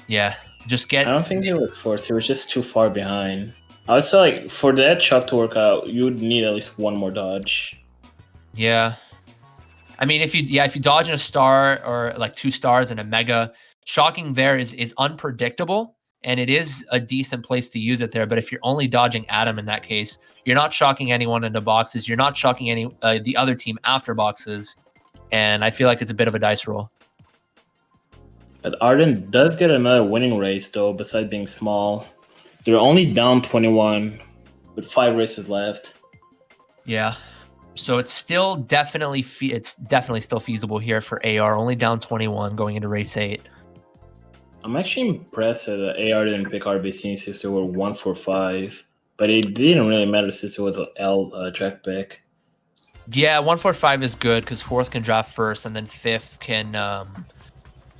S1: yeah, I
S2: don't think it was forced. It was just too far behind. I would say like for that shock to work out, you would need at least one more dodge.
S1: Yeah. I mean, if you dodge in a star or like 2 stars and a mega, shocking there is unpredictable, and it is a decent place to use it there. But if you're only dodging Adam in that case, you're not shocking anyone into boxes. You're not shocking the other team after boxes, and I feel like it's a bit of a dice roll.
S2: But Ardent does get another winning race though, besides being small. They're only down 21 with 5 races left.
S1: Yeah. So it's still definitely still feasible here for AR, only down 21 going into race 8.
S2: I'm actually impressed that AR didn't pick RBC since they were 145, but it didn't really matter since it was an L track pick.
S1: Yeah, 145 is good because 4th can draft first, and then 5th can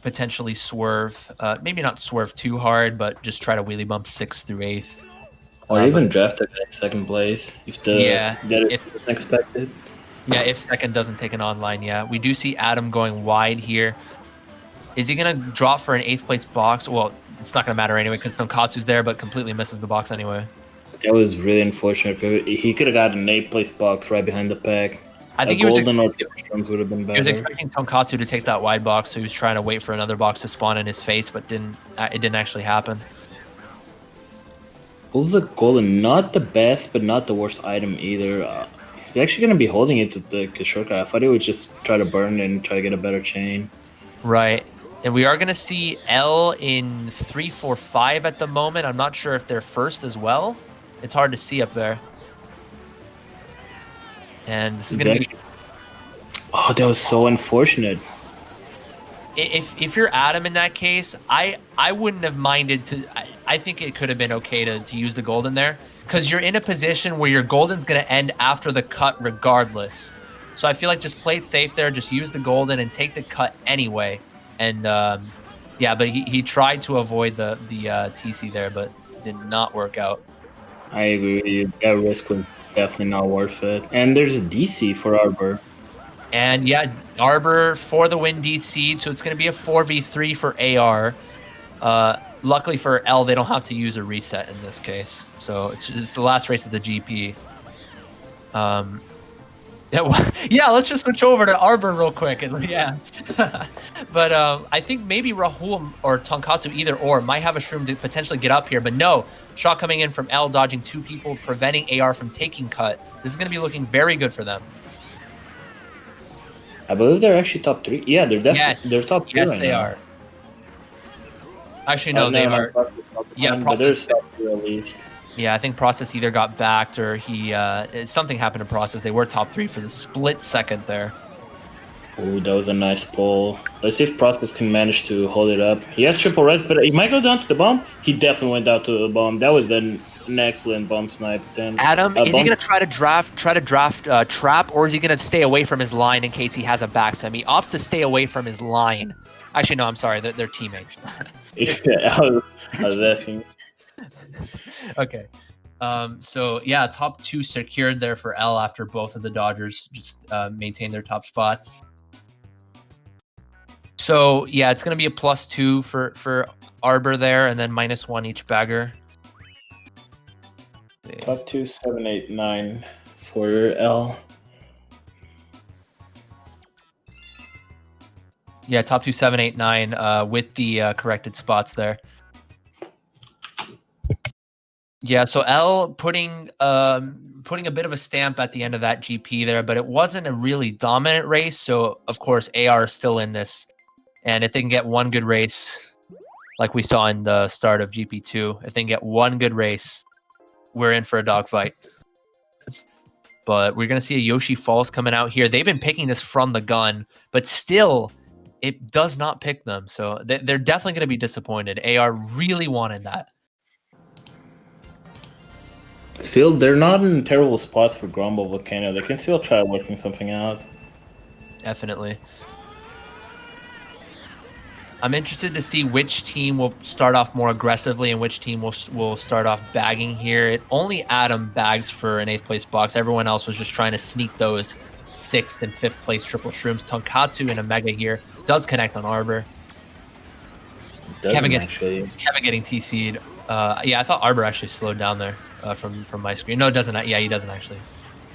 S1: potentially swerve. Maybe not swerve too hard, but just try to wheelie bump 6th through 8th.
S2: Or even draft it in 2nd place if if expected.
S1: Yeah, if 2nd doesn't take an online. Yeah, we do see Adam going wide here. Is he going to drop for an 8th place box? Well, it's not going to matter anyway because Tonkatsu's there, but completely misses the box anyway.
S2: That was really unfortunate. He could have got an 8th place box right behind the pack.
S1: I think
S2: would have been better.
S1: He was expecting Tonkatsu to take that wide box, so he was trying to wait for another box to spawn in his face, but it didn't actually happen.
S2: Pulls the golden, not the best, but not the worst item either. He's actually going to be holding it to the Kishorka. I thought he would just try to burn it and try to get a better chain.
S1: Right. And we are going to see L in 3, 4, 5 at the moment. I'm not sure if they're first as well. It's hard to see up there. And this is going to be...
S2: Oh, that was so unfortunate.
S1: If you're Adam in that case, I wouldn't have minded to... I think it could have been okay to use the golden there because you're in a position where your golden's going to end after the cut regardless. So I feel like just play it safe there. Just use the golden and take the cut anyway. And yeah, but he tried to avoid the TC there, but did not work out.
S2: I agree with you. That risk was definitely not worth it. And there's a DC for Arbor.
S1: And yeah, Arbor for the win DC, so it's going to be a 4v3 for AR. Luckily for L, they don't have to use a reset in this case. So it's the last race of the GP. Yeah, let's just switch over to Arbor real quick. Yeah. But I think maybe Rahul or Tonkatsu, either or, might have a shroom to potentially get up here. But no, shot coming in from L, dodging 2 people, preventing AR from taking cut. This is going to be looking very good for them.
S2: I believe they're actually top 3. Yeah, they're definitely they're top 3
S1: yes,
S2: right
S1: they
S2: now.
S1: are. Actually, no, they are. Yeah, Process.
S2: Top 3 at least.
S1: Yeah, I think Process either got backed or something happened to Process. They were top 3 for the split second there.
S2: Ooh, that was a nice pull. Let's see if Process can manage to hold it up. He has triple reds, but he might go down to the bomb. He definitely went down to the bomb. That was then an excellent bomb snipe. Then
S1: Adam, is he
S2: bomb
S1: gonna try to draft trap, or is he gonna stay away from his line in case he has a backspam? He opts to stay away from his line. Actually, no, I'm sorry, they're teammates.
S2: Yeah, I was asking.
S1: Okay. So yeah, top 2 secured there for L after both of the Dodgers just maintain their top spots. So yeah, it's gonna be a +2 for Arbor there, and then -1 each bagger.
S2: Top 2, 7, 8, 9 for L.
S1: Yeah, top 2, 7, 8, 9 with the corrected spots there. Yeah, so L putting a bit of a stamp at the end of that GP there, but it wasn't a really dominant race. So of course AR is still in this, and if they can get one good race, like we saw in the start of GP2, if they can get one good race, we're in for a dogfight. But we're gonna see a Yoshi Falls coming out here. They've been picking this from the gun, but still, it does not pick them. So they're definitely gonna be disappointed. AR really wanted that.
S2: Still, they're not in terrible spots for Grumble Volcano. They can still try working something out.
S1: Definitely. I'm interested to see which team will start off more aggressively and which team will start off bagging here. Only Adam bags for an 8th place box. Everyone else was just trying to sneak those 6th and 5th place triple shrooms. Tonkatsu in a mega here does connect on Arbor. Kevin getting TC'd. Yeah, I thought Arbor actually slowed down there from my screen. No, it doesn't. Yeah, he doesn't actually.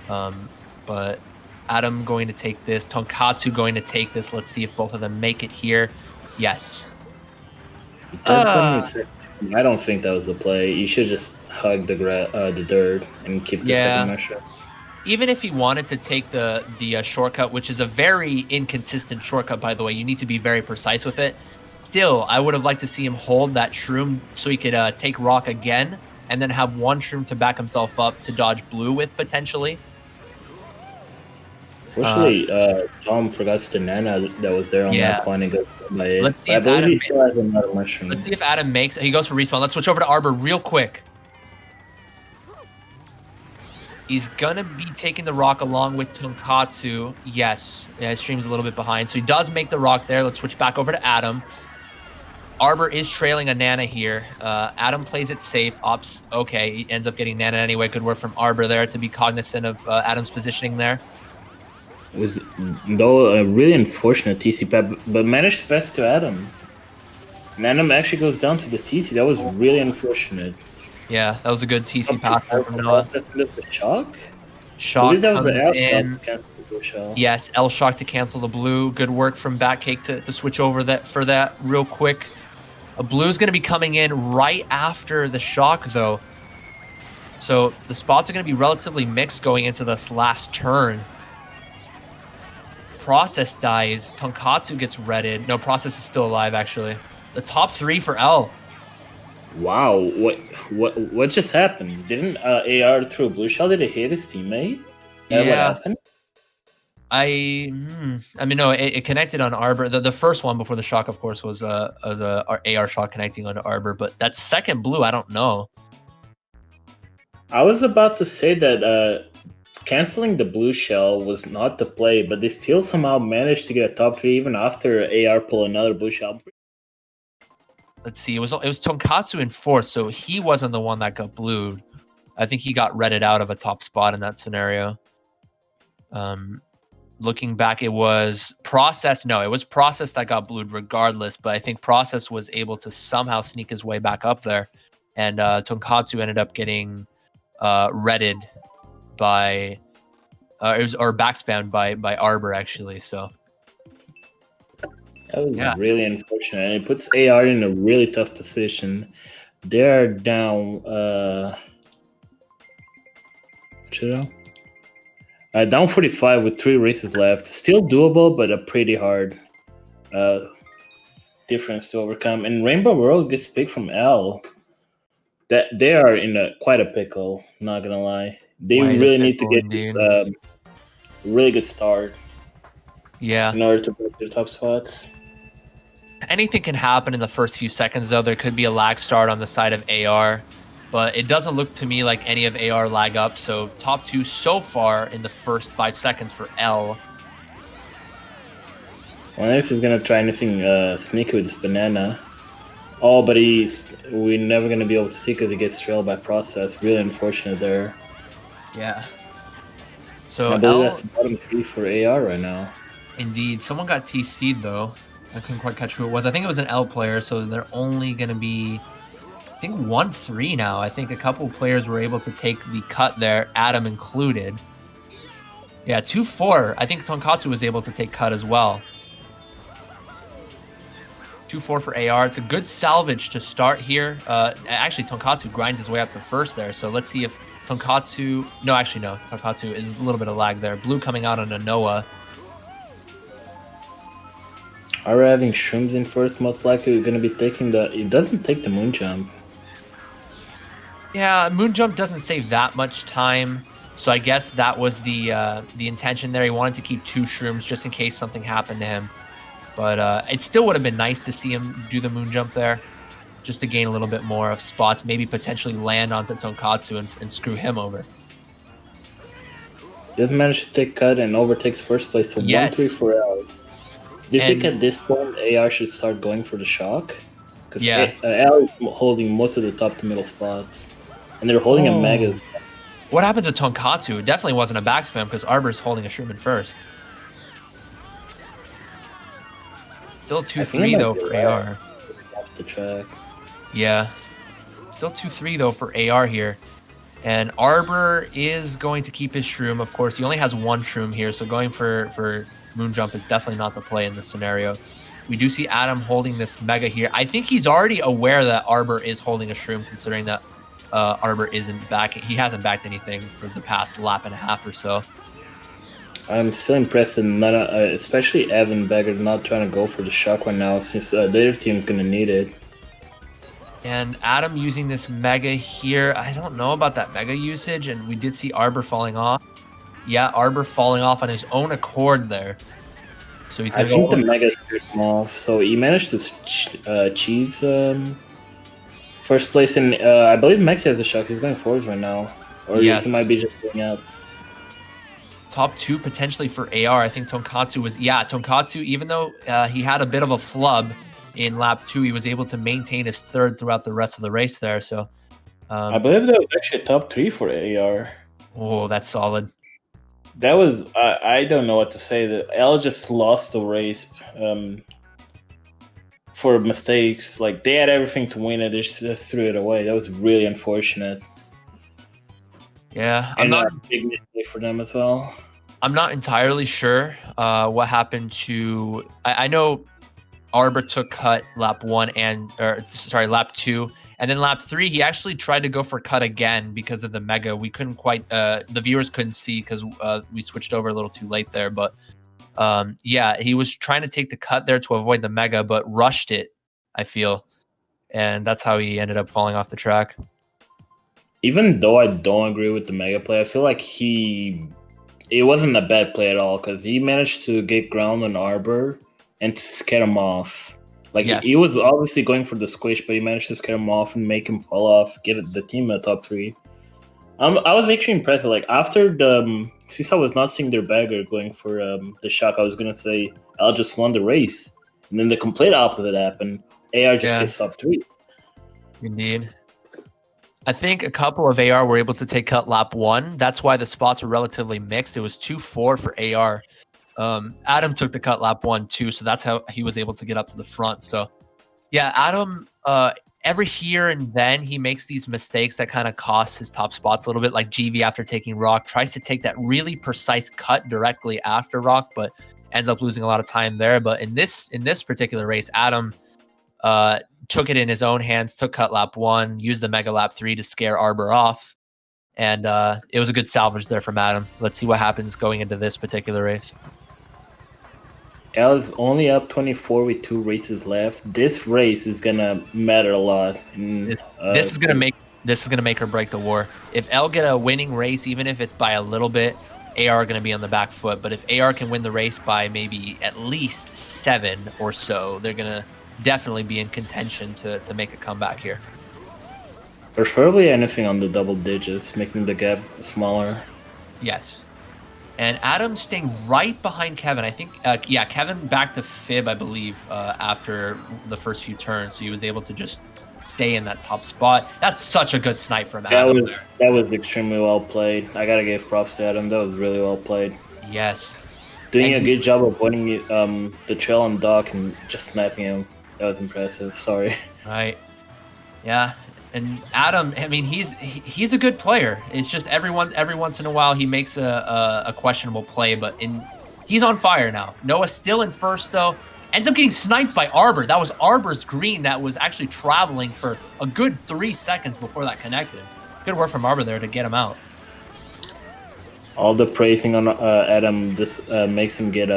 S1: But Adam going to take this. Tonkatsu going to take this. Let's see if both of them make it here. Yes.
S2: I don't think that was the play. You should just hug the dirt and keep the second mushroom.
S1: Even if he wanted to take the shortcut, which is a very inconsistent shortcut, by the way, you need to be very precise with it. Still, I would have liked to see him hold that shroom so he could take rock again and then have one shroom to back himself up to dodge blue with, potentially.
S2: Fortunately, Tom forgot the nana that was there on that point and goes by 8.
S1: Let's see if Adam still has another mushroom. Let's see if Adam makes it. He goes for respawn. Let's switch over to Arbor real quick. He's gonna be taking the rock along with Tonkatsu. Yes, yeah, his stream's a little bit behind, so he does make the rock there. Let's switch back over to Adam. Arbor is trailing a Nana here. Adam plays it safe. Ops, okay, he ends up getting Nana anyway. Good work from Arbor there to be cognizant of Adam's positioning there.
S2: It was, though, a really unfortunate TC pad, but managed to pass to Adam. And Adam actually goes down to the TC. That was really unfortunate.
S1: Yeah, that was a good TC pass there from Noah.
S2: Shock?
S1: Shock comes in. Yes, L shock to cancel the blue. Good work from Batcake to switch over for that real quick. A blue's going to be coming in right after the shock, though. So the spots are going to be relatively mixed going into this last turn. Process dies. Tonkatsu gets redded. No, Process is still alive, actually. The top 3 for L.
S2: Wow, what just happened? Didn't AR throw a blue shell? Did it hit his teammate?
S1: Yeah. What happened? I mean, no, it connected on Arbor. The first one before the shock, of course, was a AR shot connecting onto Arbor, but that second blue, I don't know.
S2: I was about to say that canceling the blue shell was not the play, but they still somehow managed to get a top 3 even after AR pull another blue shell.
S1: Let's see, it was Tonkatsu in 4th, so he wasn't the one that got blued. I think he got redded out of a top spot in that scenario. Looking back, it was Process. No, it was Process that got blued regardless, but I think Process was able to somehow sneak his way back up there, and Tonkatsu ended up getting redded by backspammed by Arbor, actually. So
S2: that was really unfortunate, and it puts AR in a really tough position. They're down down 45 with 3 races left. Still doable, but a pretty hard difference to overcome. And Rainbow World gets picked from L. That they are in quite a pickle, not gonna lie. They really need to get this really good start.
S1: Yeah.
S2: In order to break their top spots.
S1: Anything can happen in the first few seconds, though. There could be a lag start on the side of AR. but it doesn't look to me like any of AR lag up. So top 2 so far in the first 5 seconds for L.
S2: I wonder if he's gonna try anything sneaky with this banana. Oh, but we're never gonna be able to see because he gets trailed by process. Really unfortunate there.
S1: Yeah. So
S2: I believe
S1: L,
S2: that's the bottom 3 for AR right now.
S1: indeed. Someone got TC'd though. I couldn't quite catch who it was. I think it was an L player, so they're only gonna be, I think, 1-3 now. I think a couple players were able to take the cut there, Adam included. Yeah, 2-4. I think Tonkatsu was able to take cut as well. 2-4 for AR. It's a good salvage to start here. Actually, Tonkatsu grinds his way up to first there. So let's see if Tonkatsu... No, actually, no. Tonkatsu is a little bit of lag there. Blue coming out on a Noah.
S2: Are we having Shrooms in first? Most likely we're going to be taking the... It doesn't take the moon jump.
S1: Yeah, moon jump doesn't save that much time. So I guess that was the intention there. He wanted to keep 2 Shrooms just in case something happened to him. But it still would have been nice to see him do the moon jump there, just to gain a little bit more of spots, maybe potentially land onto Tonkatsu and screw him over.
S2: He doesn't manage to take cut and overtakes first place, so
S1: Yes.
S2: 1-3 for L. Do you think at this point AR should start going for the shock? Because L is holding most of the top to middle spots, and they're holding a Mega.
S1: What happened to Tonkatsu? It definitely wasn't a backspam because Arbor's holding a Shroom in first. Still 2-3 though for AR.
S2: Off the track.
S1: Yeah. Still 2-3 though for AR here. And Arbor is going to keep his Shroom. Of course, he only has 1 Shroom here, so going for Moon Jump is definitely not the play in this scenario. We do see Adam holding this Mega here. I think he's already aware that Arbor is holding a Shroom, considering that Arbor isn't back. He hasn't backed anything for the past lap and a half or so.
S2: I'm still impressed in especially Evan Beggar not trying to go for the shock right now, since the other team's going to need it.
S1: And Adam using this Mega here. I don't know about that Mega usage, and we did see Arbor falling off. Yeah, Arbor falling off on his own accord there. So he's.
S2: I think the Mega scared him off, so he managed to cheese first place, and I believe Maxi has the shock. He's going forwards right now, or he might be just going out.
S1: Top 2 potentially for AR. I think Tonkatsu was... Yeah, Tonkatsu, even though he had a bit of a flub in lap 2, he was able to maintain his 3rd throughout the rest of the race there. So,
S2: I believe that was actually a top 3 for AR.
S1: Oh, that's solid.
S2: That was... I don't know what to say. L just lost the race for mistakes. Like, they had everything to win it. They just threw it away. That was really unfortunate.
S1: Yeah,
S2: and a big mistake for them as well.
S1: I'm not entirely sure what happened to... I know Arbor took cut lap 1 lap 2, and then lap 3 he actually tried to go for cut again because of the Mega. We couldn't quite... the viewers couldn't see because we switched over a little too late there, but yeah, he was trying to take the cut there to avoid the Mega, but rushed it, I feel, and that's how he ended up falling off the track.
S2: Even though I don't agree with the Mega play, I feel like it wasn't a bad play at all, because he managed to get ground on Arbor and to scare him off. Like, he was obviously going for the squish, but he managed to scare him off and make him fall off, get the team a top 3. I was actually impressed. Like, after since I was not seeing their bagger going for the shock, I was going to say L just won the race. And then the complete opposite happened. AR just gets top 3.
S1: Indeed. I think a couple of AR were able to take cut lap 1. That's why the spots were relatively mixed. It was 2-4 for AR. Adam took the cut lap 1 too, so that's how he was able to get up to the front. So yeah, Adam, every here and then he makes these mistakes that kind of cost his top spots a little bit, like GV after taking Rock, tries to take that really precise cut directly after Rock, but ends up losing a lot of time there. But in this particular race, Adam took it in his own hands, took cut lap 1, used the Mega lap 3 to scare Arbor off, and it was a good salvage there from Adam. Let's see what happens going into this particular race.
S2: L is only up 24 with 2 races left. This race is gonna matter a lot.
S1: This is gonna make or break the war. If L get a winning race, even if it's by a little bit, AR are gonna be on the back foot. But if AR can win the race by maybe at least 7 or so, they're gonna definitely be in contention to make a comeback here.
S2: Preferably anything on the double digits, making the gap smaller.
S1: Yes. And Adam staying right behind Kevin. I think, yeah, Kevin back to fib, I believe, after the first few turns. So he was able to just stay in that top spot. That's such a good snipe from Adam there.
S2: That was extremely well played. I gotta give props to Adam. That was really well played.
S1: Yes.
S2: Doing a good job of avoiding the trail on Doc and just sniping him. That was impressive. Sorry.
S1: Right. Yeah. And Adam, I mean, he's a good player. It's just every once in a while he makes a questionable play, but he's on fire now. Noah's still in first though. Ends up getting sniped by Arbor. That was Arbor's green that was actually traveling for a good 3 seconds before that connected. Good work from Arbor there to get him out.
S2: All the praising on Adam this makes him get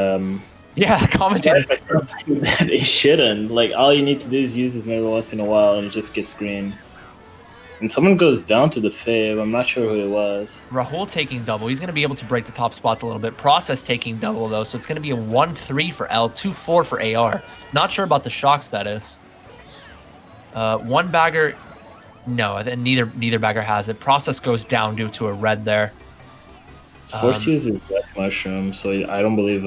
S1: yeah, commentator.
S2: They shouldn't. Like all you need to do is use this maybe once in a while and it just gets green. And someone goes down to the fib. I'm not sure who it was.
S1: Rahul taking double. He's going to be able to break the top spots a little bit. Process taking double, though. So it's going to be a 1-3 for L, 2-4 for AR. Not sure about the shock status. One bagger. No, neither bagger has it. Process goes down due to a red there.
S2: Sports uses red mushroom, so I don't believe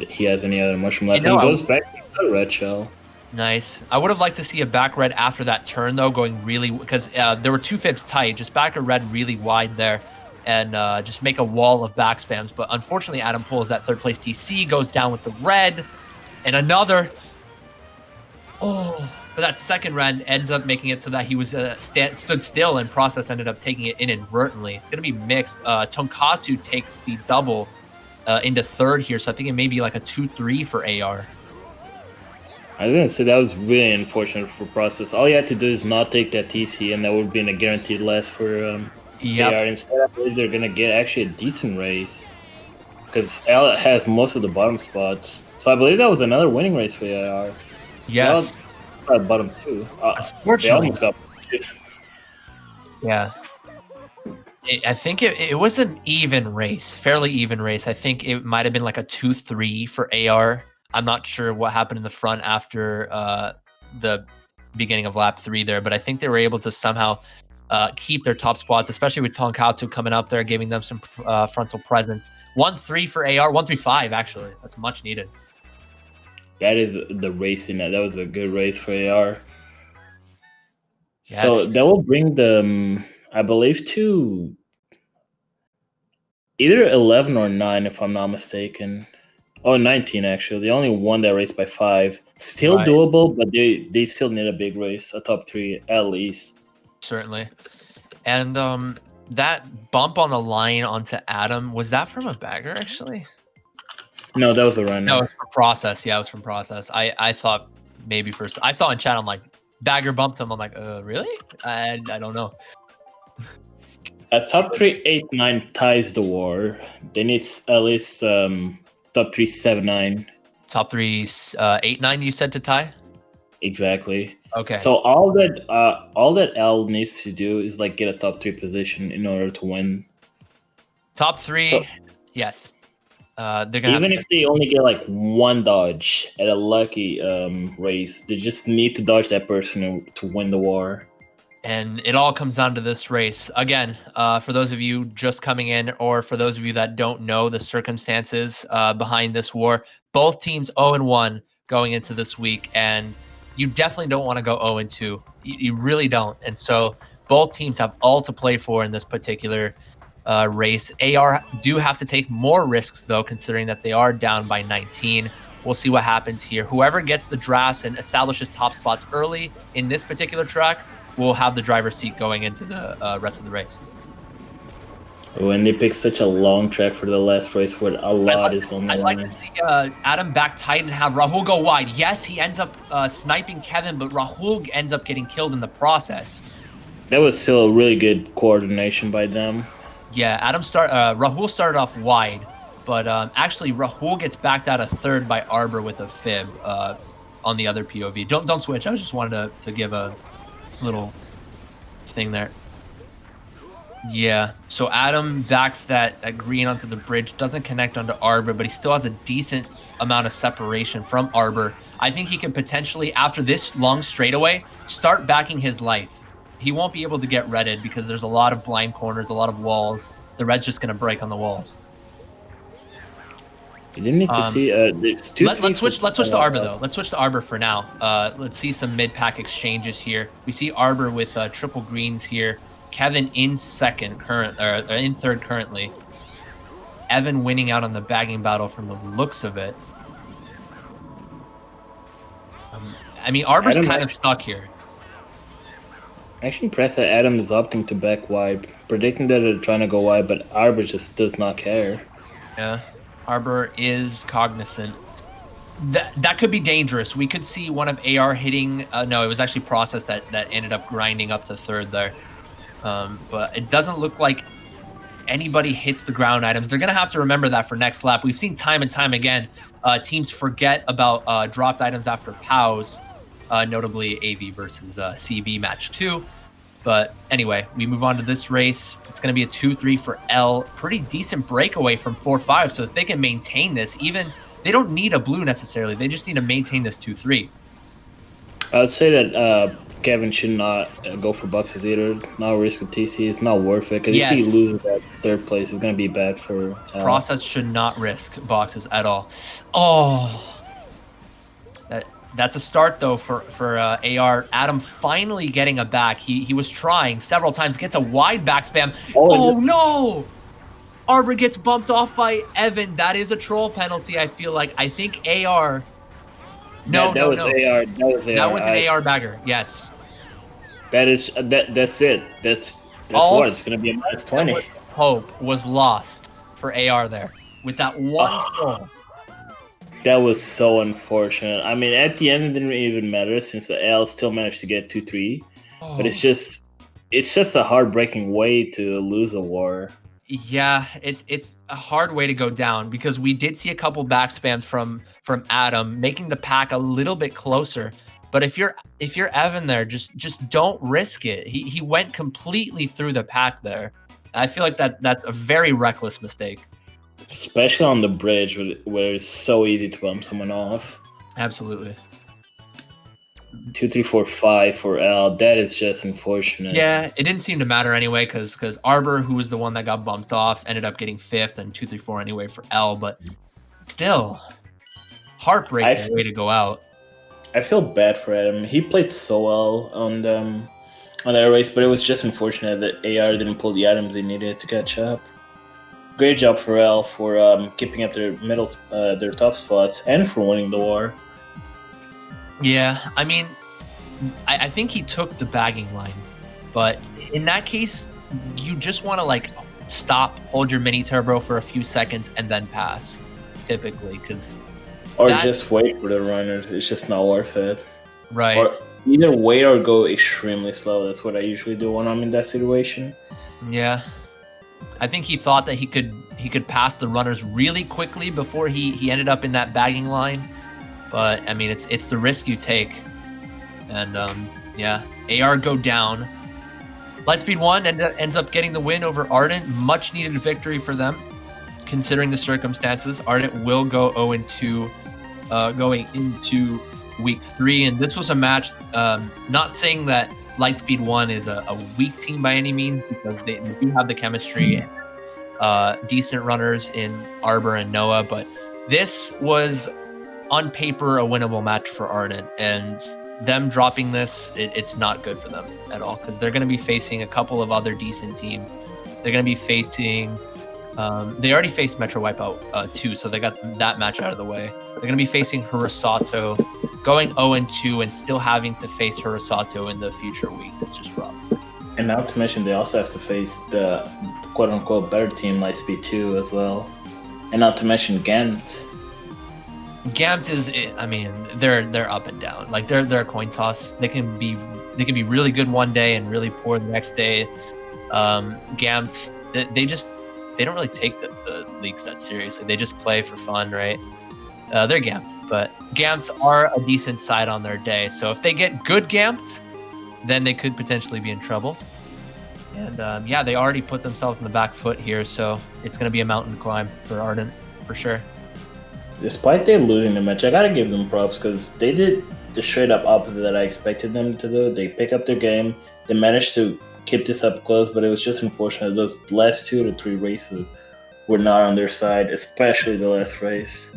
S2: he has any other mushroom left. He goes back to the red shell.
S1: Nice. I would have liked to see a back red after that turn, though, going really... Because there were 2 fibs tight. Just back a red really wide there and just make a wall of back spams. But unfortunately, Adam pulls that third place TC, goes down with the red. And another... Oh... But that second red ends up making it so that he was stood still and Process ended up taking it inadvertently. It's going to be mixed. Tonkatsu takes the double into third here. So I think it may be like a 2-3 for AR.
S2: I was gonna say that was really unfortunate for Process. All you had to do is not take that TC, and that would have been a guaranteed last for AR. Instead, I believe they're gonna get actually a decent race because L has most of the bottom spots. So I believe that was another winning race for AR.
S1: Yes,
S2: bottom 2.
S1: Unfortunately,
S2: they almost got 2.
S1: Yeah. I think it was an even race, fairly even race. I think it might have been like a 2-3 for AR. I'm not sure what happened in the front after the beginning of lap 3 there, but I think they were able to somehow keep their top spots, especially with Tonkatsu coming up there, giving them some frontal presence. 1-3 for AR, 1-3-5 actually. That's much needed.
S2: That is the racing. That was a good race for AR.
S1: Yes.
S2: So that will bring them, I believe, to either 11 or 9, if I'm not mistaken. Oh, 19 actually. The only one that raced by 5. Still doable, but they still need a big race, a top 3 at least.
S1: Certainly. And that bump on the line onto Adam, was that from a bagger actually?
S2: No, that was a runner.
S1: No, it was from Process. Yeah, it was from Process. I thought maybe first. I saw in chat, I'm like, bagger bumped him. I'm like, really? I don't know.
S2: A top 3 8-9 ties the war. They need at least top 3 7-9.
S1: Top 3 8-9 you said to tie?
S2: Exactly.
S1: Okay.
S2: So all that L needs to do is like get a top 3 position in order to win.
S1: Top 3, so, yes. They're gonna
S2: even if they only get like 1 dodge at a lucky race, they just need to dodge that person to win the war.
S1: And it all comes down to this race. Again, for those of you just coming in, or for those of you that don't know the circumstances behind this war, both teams 0-1 going into this week, and you definitely don't want to go 0-2. You really don't. And so both teams have all to play for in this particular race. AR do have to take more risks, though, considering that they are down by 19. We'll see what happens here. Whoever gets the drafts and establishes top spots early in this particular track will have the driver's seat going into the rest of the race.
S2: When they pick such a long track for the last race where a lot is on the line.
S1: I'd like to see Adam back tight and have Rahul go wide. Yes, he ends up sniping Kevin, but Rahul ends up getting killed in the process.
S2: That was still a really good coordination by them.
S1: Yeah, Rahul started off wide, but actually Rahul gets backed out of third by Arbor with a fib on the other POV. Don't switch. I just wanted to give a little thing there. Yeah, so Adam backs that green onto the bridge, doesn't connect onto Arbor, but he still has a decent amount of separation from Arbor. I think he could potentially, after this long straightaway, start backing his life he won't be able to get redded because there's a lot of blind corners, a lot of walls. The red's just gonna break on the walls.
S2: You didn't need to see. It's
S1: Let's switch to Arbor though. Let's switch to Arbor for now. Let's see some mid pack exchanges here. We see Arbor with triple greens here. Kevin in in third currently. Evan winning out on the bagging battle from the looks of it. I mean, Arbor's kind of stuck here.
S2: Actually, impressed that Adam is opting to back wide, predicting that they're trying to go wide, but Arbor just does not care.
S1: Yeah, Arbor is cognizant. That could be dangerous. We could see one of AR hitting. No, it was actually Process that ended up grinding up to third there. But it doesn't look like anybody hits the ground items. They're gonna have to remember that for next lap. We've seen time and time again, teams forget about dropped items after POWs. Notably AV versus CB match 2. But anyway, we move on to this race. It's going to be a 2-3 for L. Pretty decent breakaway from 4-5. So if they can maintain this, they don't need a blue necessarily. They just need to maintain this 2-3.
S2: I would say that Kevin should not go for boxes either. Not risk of TC. It's not worth it. Because if he loses that third place, it's going to be bad for L.
S1: Process should not risk boxes at all. Oh. That's a start, though, for AR. Adam finally getting a back. He was trying several times, gets a wide back spam. Oh, no! Arbor gets bumped off by Evan. That is a troll penalty, I feel like. I think AR... No.
S2: That was AR.
S1: That was an AR bagger, yes.
S2: That's it. That's what? It's going to be a minus 20.
S1: Hope was lost for AR there with that one troll.
S2: That was so unfortunate. I mean, at the end, it didn't even matter since the L still managed to get 2-3. Oh. But it's just a heartbreaking way to lose a war.
S1: Yeah, it's a hard way to go down because we did see a couple back spams from Adam, making the pack a little bit closer. But if you're Evan there, just don't risk it. He went completely through the pack there. I feel like that's a very reckless mistake.
S2: Especially on the bridge where it's so easy to bump someone off.
S1: Absolutely.
S2: 2, 3, 4, 5 for L. That is just unfortunate.
S1: Yeah, it didn't seem to matter anyway because Arbor, who was the one that got bumped off, ended up getting 5th and 2, 3, 4 anyway for L. But still, heartbreaking way to go out.
S2: I feel bad for him. He played so well on that race, but it was just unfortunate that AR didn't pull the items they needed to catch up. Great job for L for keeping up their top spots and for winning the war.
S1: Yeah, I mean, I think he took the bagging line, but in that case, you just want to stop, hold your mini turbo for a few seconds, and then pass, typically,
S2: just wait for the runners. It's just not worth it.
S1: Right.
S2: Or either wait or go extremely slow. That's what I usually do when I'm in that situation.
S1: Yeah. I think he thought that he could pass the runners really quickly before he ended up in that bagging line. But I mean, it's the risk you take. And yeah, AR go down. Lightspeed 1 ends up getting the win over Ardent. Much needed victory for them, considering the circumstances. Ardent will go 0-2 going into week 3. And this was a match, not saying that Lightspeed 1 is a weak team by any means, because they do have the chemistry and decent runners in Arbor and Noah, but this was on paper a winnable match for Ardent, and them dropping this, it's not good for them at all, because they're going to be facing a couple of other decent teams. They're going to be facing they already faced Metro Wipeout 2, so they got that match out of the way. They're going to be facing Hurasato, going 0-2 and still having to face Hurasato in the future weeks. It's just rough.
S2: And not to mention, they also have to face the quote-unquote better team, Lightspeed 2, as well. And not to mention Ghent.
S1: Ghent is, I mean, they're up and down. Like they're a coin toss. They can be really good one day and really poor the next day. Ghent, they don't really take the leagues that seriously. They just play for fun, right? They're Ghent, but Ghent are a decent side on their day. So if they get good Ghent, then they could potentially be in trouble. And yeah, they already put themselves in the back foot here, so it's going to be a mountain to climb for Ardent for sure.
S2: Despite they losing the match, I gotta give them props because they did the straight up opposite that I expected them to do. They pick up their game. They managed to keep this up close, but it was just unfortunate. Those last 2 to 3 races were not on their side, especially the last race.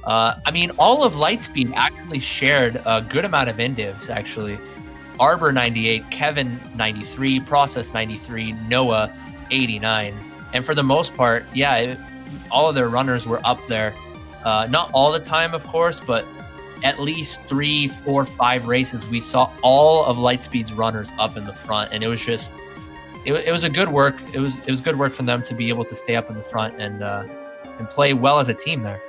S1: I mean, all of Lightspeed actually shared a good amount of indivs, actually. Arbor 98, Kevin 93, Process 93, Noah 89. And for the most part, yeah, all of their runners were up there. Not all the time, of course, but at least 3, 4, 5 races, we saw all of Lightspeed's runners up in the front. And it was just, it was a good work. It was good work for them to be able to stay up in the front and play well as a team there.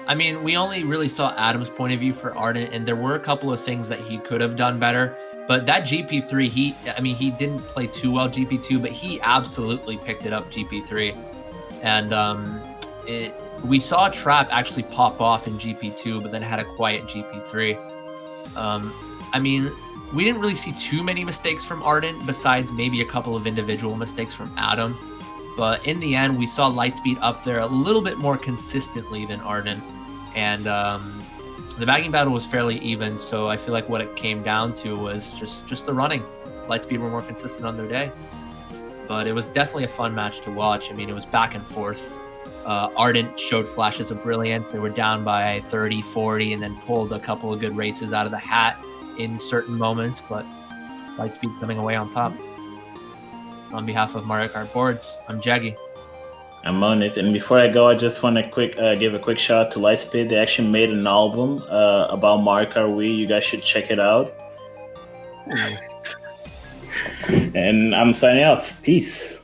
S1: I mean, we only really saw Adam's point of view for Ardent, and there were a couple of things that he could have done better. But that GP3, he didn't play too well GP2, but he absolutely picked it up GP3. And we saw Trap actually pop off in GP2, but then had a quiet GP3. I mean, we didn't really see too many mistakes from Ardent, besides maybe a couple of individual mistakes from Adam. But in the end, we saw Lightspeed up there a little bit more consistently than Ardent. And the bagging battle was fairly even, so I feel like what it came down to was just the running. Lightspeed were more consistent on their day. But it was definitely a fun match to watch. I mean, it was back and forth. Ardent showed flashes of brilliance. They were down by 30, 40, and then pulled a couple of good races out of the hat in certain moments, but Lightspeed coming away on top. On behalf of Mario Kart Boards, I'm Jaggy.
S2: I'm Monyz, and before I go, I just want to give a quick shout out to Lightspeed. They actually made an album about Mario Kart Wii. You guys should check it out. And I'm signing off. Peace.